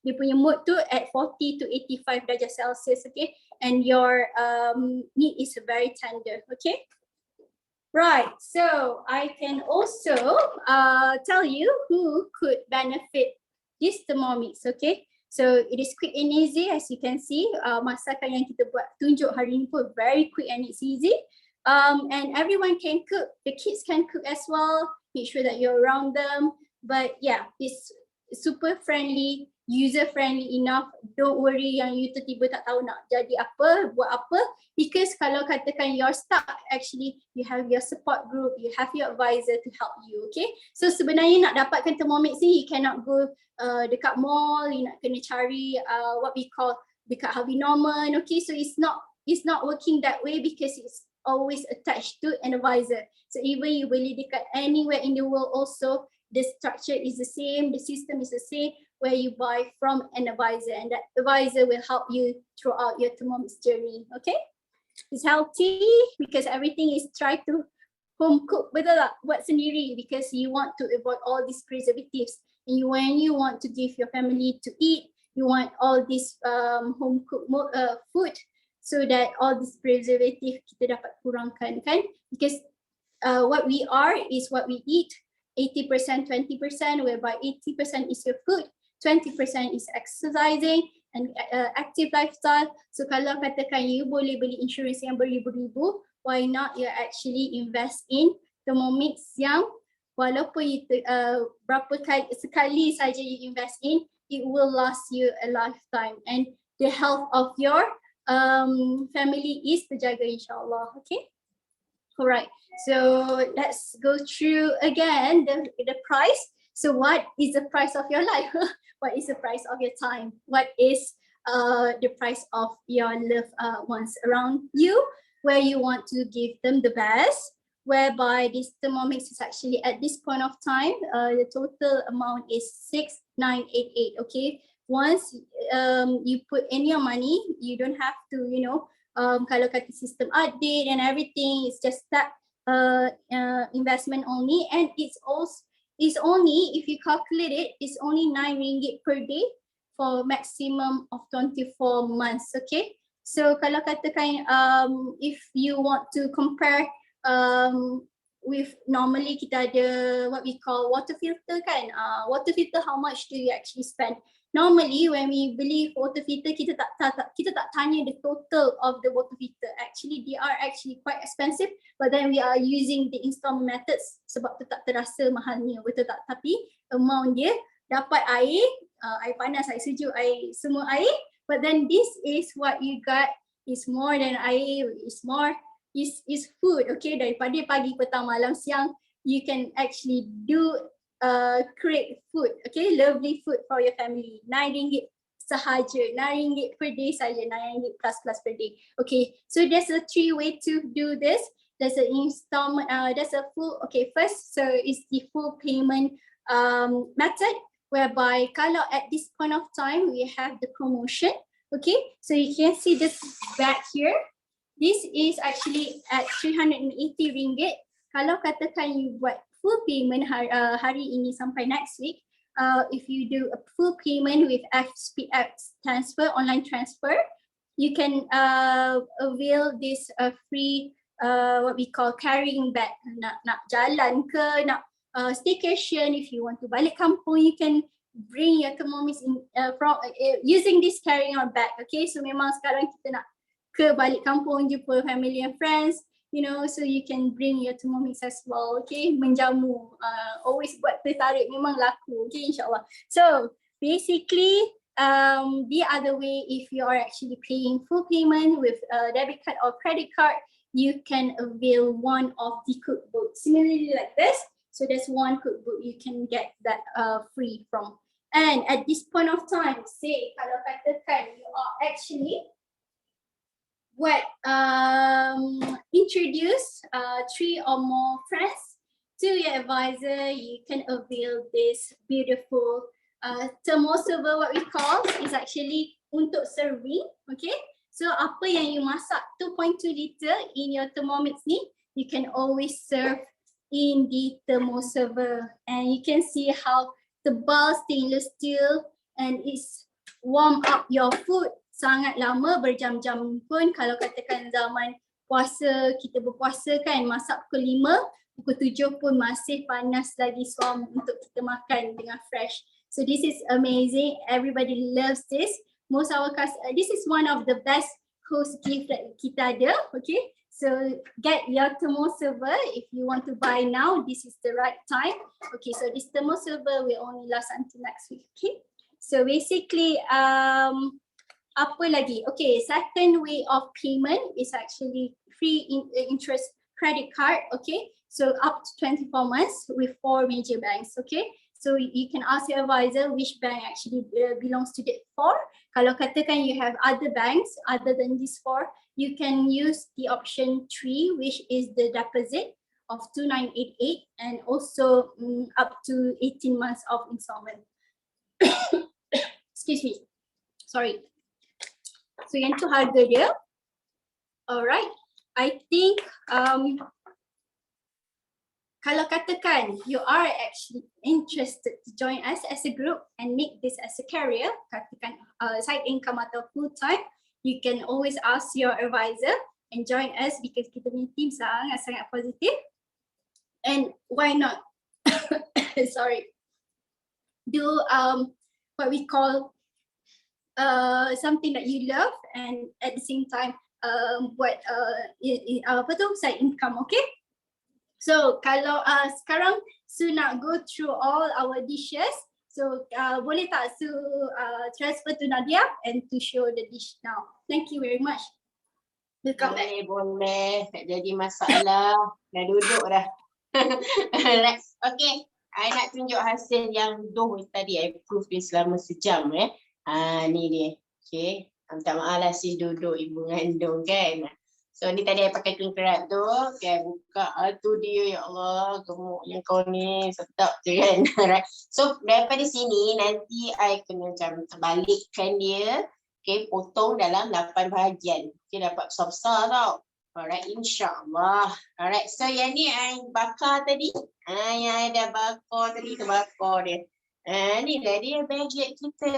A: dia punya mode tu at 40 to 85 darjah Celsius, okay. And your meat is very tender, okay. Right, so I can also tell you who could benefit this Thermomix, okay. So it is quick and easy, as you can see. Masakan yang kita buat tunjuk hari ni pun very quick and it's easy. And everyone can cook, the kids can cook as well. Make sure that you're around them. But yeah, it's super friendly, user friendly enough. Don't worry yang you tiba-tiba tak tahu nak jadi apa, buat apa. Because kalau katakan you're stuck, actually you have your support group, you have your advisor to help you, okay. So sebenarnya nak dapatkan Thermomix ni, you cannot go dekat mall, you nak kena cari what we call dekat Harvey Norman, okay. So it's not working that way because it's always attached to an advisor. So even you beli dekat anywhere in the world also, the structure is the same, the system is the same, where you buy from an advisor, and that advisor will help you throughout your Thermomix journey, okay. It's healthy because everything is try to home cook, betul tak? Buat sendiri because you want to avoid all these preservatives. And when you want to give your family to eat, you want all this home cooked food, so that all this preservative kita dapat kurangkan, kan? Because what we are is what we eat. 80%, 20%, whereby 80% is your food, 20% is exercising and active lifestyle. So kalau katakan you boleh beli insurance yang beribu-ribu, why not you actually invest in Thermomix yang walaupun you berapa sekali saja you invest in, it will last you a lifetime, and the health of your family is terjaga insyaAllah, okay. Alright, so let's go through again the price. So what is the price of your life? What is the price of your time? What is the price of your loved ones around you? where you want to give them the best, whereby this Thermomix is actually at this point of time, the total amount is 6988. Okay, once you put in your money, you don't have to, you know, kalau kata system update and everything, it's just that investment only, and it's only, if you calculate it, it's only 9 ringgit per day for maximum of 24 months. Okay, so kalau katakan if you want to compare with, normally kita ada what we call water filter kan, water filter, how much do you actually spend? Normally when we beli water filter, kita tak tanya the total of the water filter. Actually they are actually quite expensive, but then we are using the installment methods sebab tu tak terasa mahalnya, betul tak? Tapi amount dia dapat air, air panas, air sejuk, air, semua air, but then this is what you got, is more than air, is more, is food. Okay, daripada pagi, petang, malam, siang, you can actually do create food, okay, lovely food for your family. 9 ringgit sahaja, 9 ringgit per day saja, 9 ringgit plus per day. Okay, so there's a 3 way to do this. There's an installment, there's a full, okay, first, so it's the full payment method, whereby kalau at this point of time we have the promotion. Okay, so you can see this bag here. This is actually at 380 ringgit. Kalau katakan you buat full payment hari ini sampai next week, if you do a full payment with SPX transfer, online transfer, you can avail this free what we call carrying bag. Nak jalan ke, nak staycation, if you want to balik kampung, you can bring your Thermomix in from using this carrying on bag. Okay, so memang sekarang kita nak ke balik kampung, jumpa family and friends, you know, so you can bring your Thermomix as well. Okay, menjamu, always buat tertarik, memang laku. Okay, insyaAllah. So basically the other way, if you are actually paying full payment with a debit card or credit card, you can avail one of the cookbook similarly like this. So there's one cookbook you can get that free from. And at this point of time, say kalau katakan you are actually introduce 3 or more friends to your advisor, you can avail this beautiful thermoserver, what we call, is actually untuk serving. Okay, so apa yang you masak 2.2 liter in your Thermomix ni, you can always serve in the thermoserver, and you can see how tebal stainless steel, and it's warm up your food sangat lama, berjam-jam pun. Kalau katakan zaman puasa, kita berpuasa kan, masak pukul 5, pukul 7 pun masih panas lagi suam untuk kita makan dengan fresh. So this is amazing, everybody loves this. Most our this is one of the best host gift that kita ada. Okay, so get your thermoserver if you want to buy now, this is the right time. Okay, so this thermoserver will only last until next week. Okay, so basically apa lagi? Okay, second way of payment is actually free interest credit card. Okay, so up to 24 months with 4 major banks. Okay, so you can ask your advisor which bank actually belongs to that 4. Kalau katakan you have other banks other than these 4, you can use the option 3, which is the deposit of 2988, and also up to 18 months of installment. Excuse me, sorry. So yang tu harga dia. Alright, I think kalau katakan you are actually interested to join us as a group and make this as a career, katakan side income atau full time, you can always ask your advisor and join us, because kita punya team sangat positif. And why not sorry, do what we call something that you love, and at the same time buat apa tu, side income. Okay, so kalau sekarang Su nak go through all our dishes, so boleh tak Su transfer to Nadia and to show the dish now. Thank you very much. Welcome back.
B: Boleh, tak jadi masalah. Dah duduk dah. Alright, okay, I nak tunjuk hasil yang dough tadi I proof dia selama sejam. Ni dia. Okay, minta maaf lah si duduk ibu ngandung kan. So ni tadi I pakai cling wrap tu, okay, buka tu dia, ya Allah, gemuknya kau ni, sedap je kan. Alright. So daripada sini nanti I kena macam terbalikkan dia, okay, potong dalam 8 bahagian. Okay, dapat besar-besar tau. Alright, insyaAllah. Alright, so yang ni I bakar tadi. Yang I dah bakar tadi, kita bakar dia. Ni dah dia baguette kita.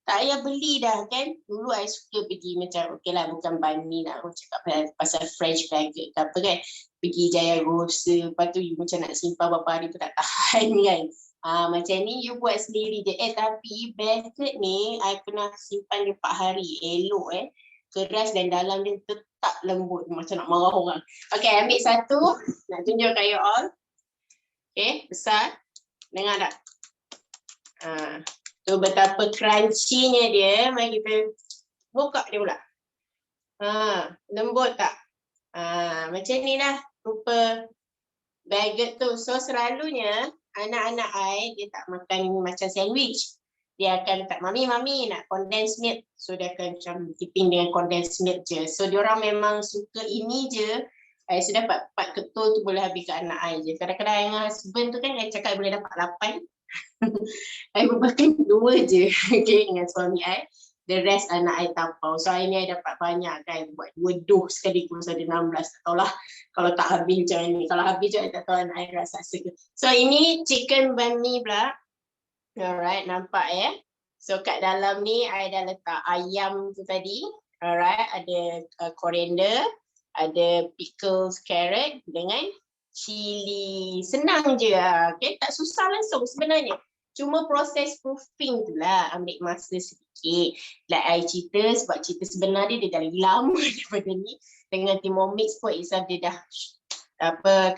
B: Tak payah beli dah kan. Dulu I suka pergi macam, okay lah bukan Banh ni nak cakap pasal French baguette ke apa kan. Pergi Jaya Rosa, lepas tu you macam nak simpan berapa hari pun tak tahan kan. Macam ni you buat sendiri je. Tapi baguette ni I pernah simpan dia 4 hari. Elok keras dan dalam dia tetap lembut. Macam nak marah orang. Okay, ambil satu. Nak tunjuk kat you all. Okay, besar. Dengar tak? So betapa crunchy-nya dia. Mari kita buka dia pula. Lembut tak? Macam ni lah rupa baguette tu. So selalunya anak-anak I dia tak makan macam sandwich. Dia akan letak, mami nak condensed milk. So dia akan macam dipping dengan condensed milk je. So diorang memang suka ini je. I sudah dapat 4 ketul tu boleh habis kat anak I je. Kadang-kadang dengan husband tu kan I cakap boleh dapat 8. I makan 2 je. Okay, dengan suami I. The rest anak I tapau. So hari ni I dapat banyak kan. Buat 2 dos sekaligus ada 16. Tak tahulah kalau tak habis macam ni. Kalau habis je I tak tahu anak I rasa ke. So ini chicken banh mi pula. Alright, nampak ya. So kat dalam ni I dah letak ayam tu tadi. Alright, ada coriander, ada pickles carrot dengan cili. Senang je. Okay, tak susah langsung sebenarnya. Cuma proses proofing tu lah ambil masa sikit. Like I cerita, sebab cerita sebenar dia dah lagi lama daripada ni. Dengan Thermomix pun itself dia dah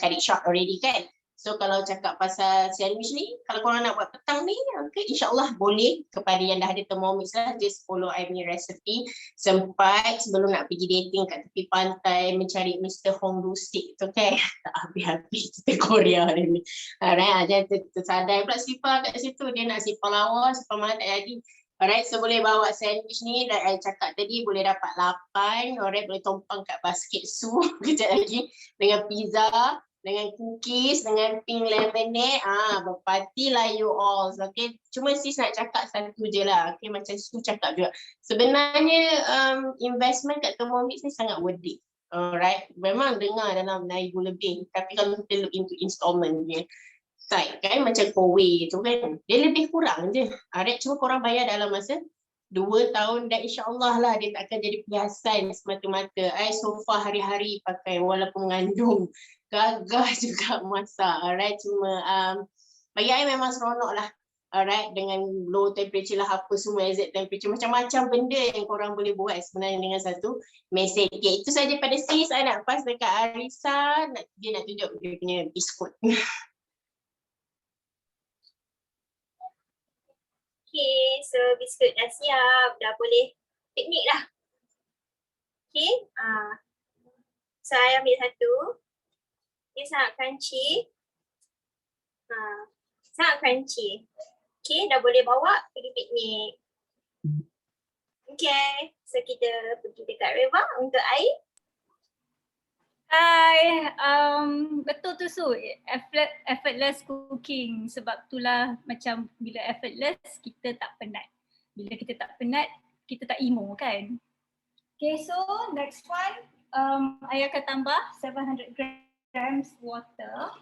B: cut it short already kan. So kalau cakap pasal sandwich ni, kalau korang nak buat petang ni, okay, insyaAllah boleh. Kepada yang dah ada Thermomix lah, just follow I punya recipe. Sempat sebelum nak pergi dating kat tepi pantai, mencari Mr. Hong Rusik tu kan. Tak habis-habis cerita Korea ni. Alright, jangan tersadai pula sipar kat situ. Dia nak sipar lawa, sipar mana tak jadi. Alright, so boleh bawa sandwich ni, like I cakap tadi, boleh dapat 8. Alright, boleh tumpang kat basket su kejap lagi. Dengan pizza, dengan cookies, dengan pink lemonade, berparti lah you all. Okay, cuma sis nak cakap satu je lah. Okay, macam Su cakap juga. Sebenarnya investment kat Thermomix ni sangat worth it. Alright, memang dengar dalam 6,000 lebih. Tapi kalau kita look into installment dia, side kan macam Kowe tu kan, dia lebih kurang je. Alright, cuma korang bayar dalam masa 2 tahun dan insyaAllah lah dia tak akan jadi perhiasan semata-mata. I so far hari-hari pakai walaupun mengandung. Gagah juga masak. Alright, cuma bagi I memang seronok lah. Alright, dengan low temperature lah apa semua exact temperature. Macam-macam benda yang korang boleh buat sebenarnya dengan satu mesin. Okay, itu saja pada sis. I nak pass dekat Arissa. Dia nak tunjuk dia punya biskut.
A: Okay, so biskut dah siap. Dah boleh piknik dah. Okay, so I ambil satu. Dia sangat crunchy. Sangat crunchy. Okay, dah boleh bawa pergi piknik. Okay, so kita pergi dekat Reeva untuk air.
C: Hai, betul tu Su, effortless cooking. Sebab itulah macam bila effortless kita tak penat. Bila kita tak penat, kita tak emo kan. Okay, so next one, I akan tambah 700 grams water.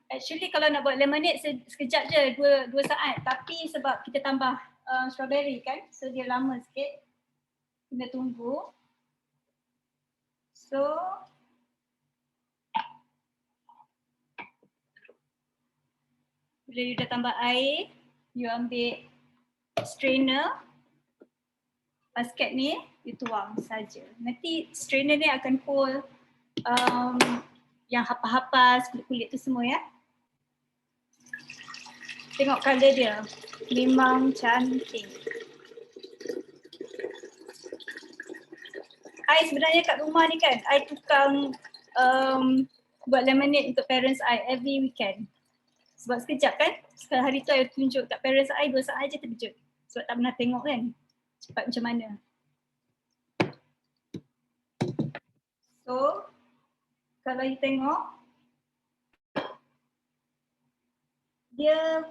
C: Actually kalau nak buat lemonade sekejap je, 2 saat. Tapi sebab kita tambah strawberry kan, so dia lama sikit. Kena tunggu. So, bila you dah tambah air, you ambil strainer, basket ni, you tuang saja. Nanti strainer ni akan hold yang hapas-hapas, kulit-kulit tu semua ya. Tengok colour dia, memang cantik. I sebenarnya kat rumah ni kan, I tukang buat lemonade untuk parents I every weekend. Sebab sekejap kan, hari tu I tunjuk kat parents I 2 saat je terkejut. Sebab tak pernah tengok kan, cepat macam mana. So kalau you tengok dia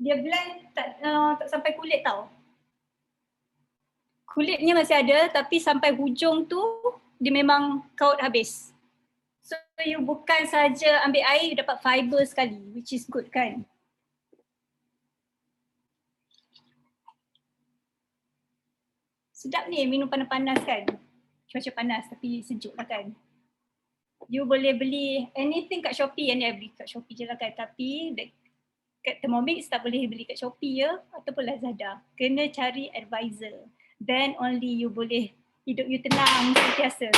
C: blend tak sampai kulit tau. Kulitnya masih ada tapi sampai hujung tu dia memang kaut habis. So you bukan saja ambil air, you dapat fiber sekali, which is good kan. Sedap ni minum panas-panas kan. Cuaca panas tapi sejuk lah kan. You boleh beli anything kat Shopee, and beli kat Shopee je lah kan. Tapi kat Thermomix tak boleh beli kat Shopee ya, ataupun Lazada. Kena cari advisor. Then only you boleh hidup you tenang sentiasa.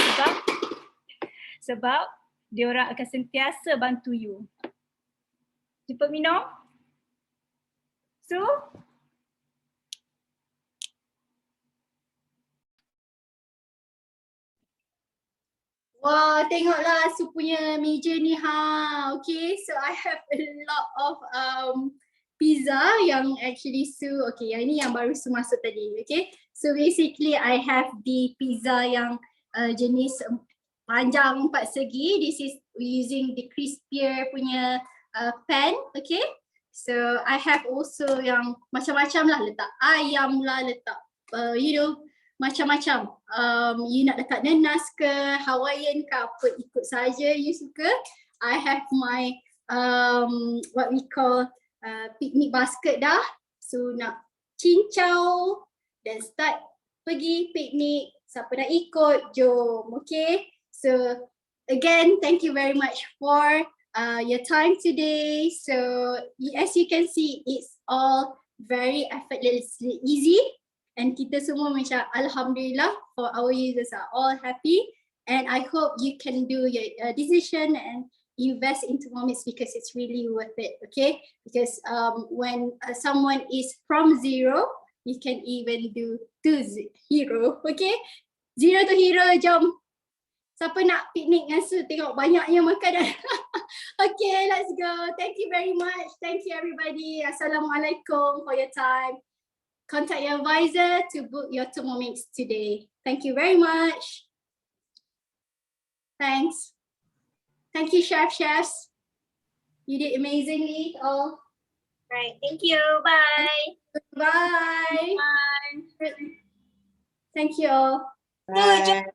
C: Sebab diorang akan sentiasa bantu you. Cepat minum. So,
A: wah, tengoklah Su punya meja ni ha. Okay, so I have a lot of pizza yang actually Su, okay, yang ini yang baru Su masuk tadi, okay. So basically I have the pizza yang jenis panjang 4 segi. This is using the crispier punya pan, okay. So I have also yang macam-macam lah, letak ayam lah, letak macam-macam. You nak letak nanas ke, Hawaiian ke, apa ikut saja you suka. I have my what we call picnic basket dah. So nak cincau dan start pergi piknik. Siapa nak ikut, jom. Okay. So again, thank you very much for your time today. So as you can see, it's all very effortlessly easy. And kita semua macam alhamdulillah for our users are all happy, and I hope you can do your decision and invest into Thermomix because it's really worth it, okay? Because when someone is from zero, you can even do to hero, okay? Zero to hero, jom. Siapa nak piknik dengan Su, tengok banyaknya makanan. Okay, let's go. Thank you very much. Thank you everybody. Assalamualaikum for your time. Contact your advisor to book your Thermomix today. Thank you very much. Thanks. Thank you, chefs. You did amazingly all.
B: Right, thank you. Bye.
A: Bye.
C: bye.
A: Thank you all.
B: Bye.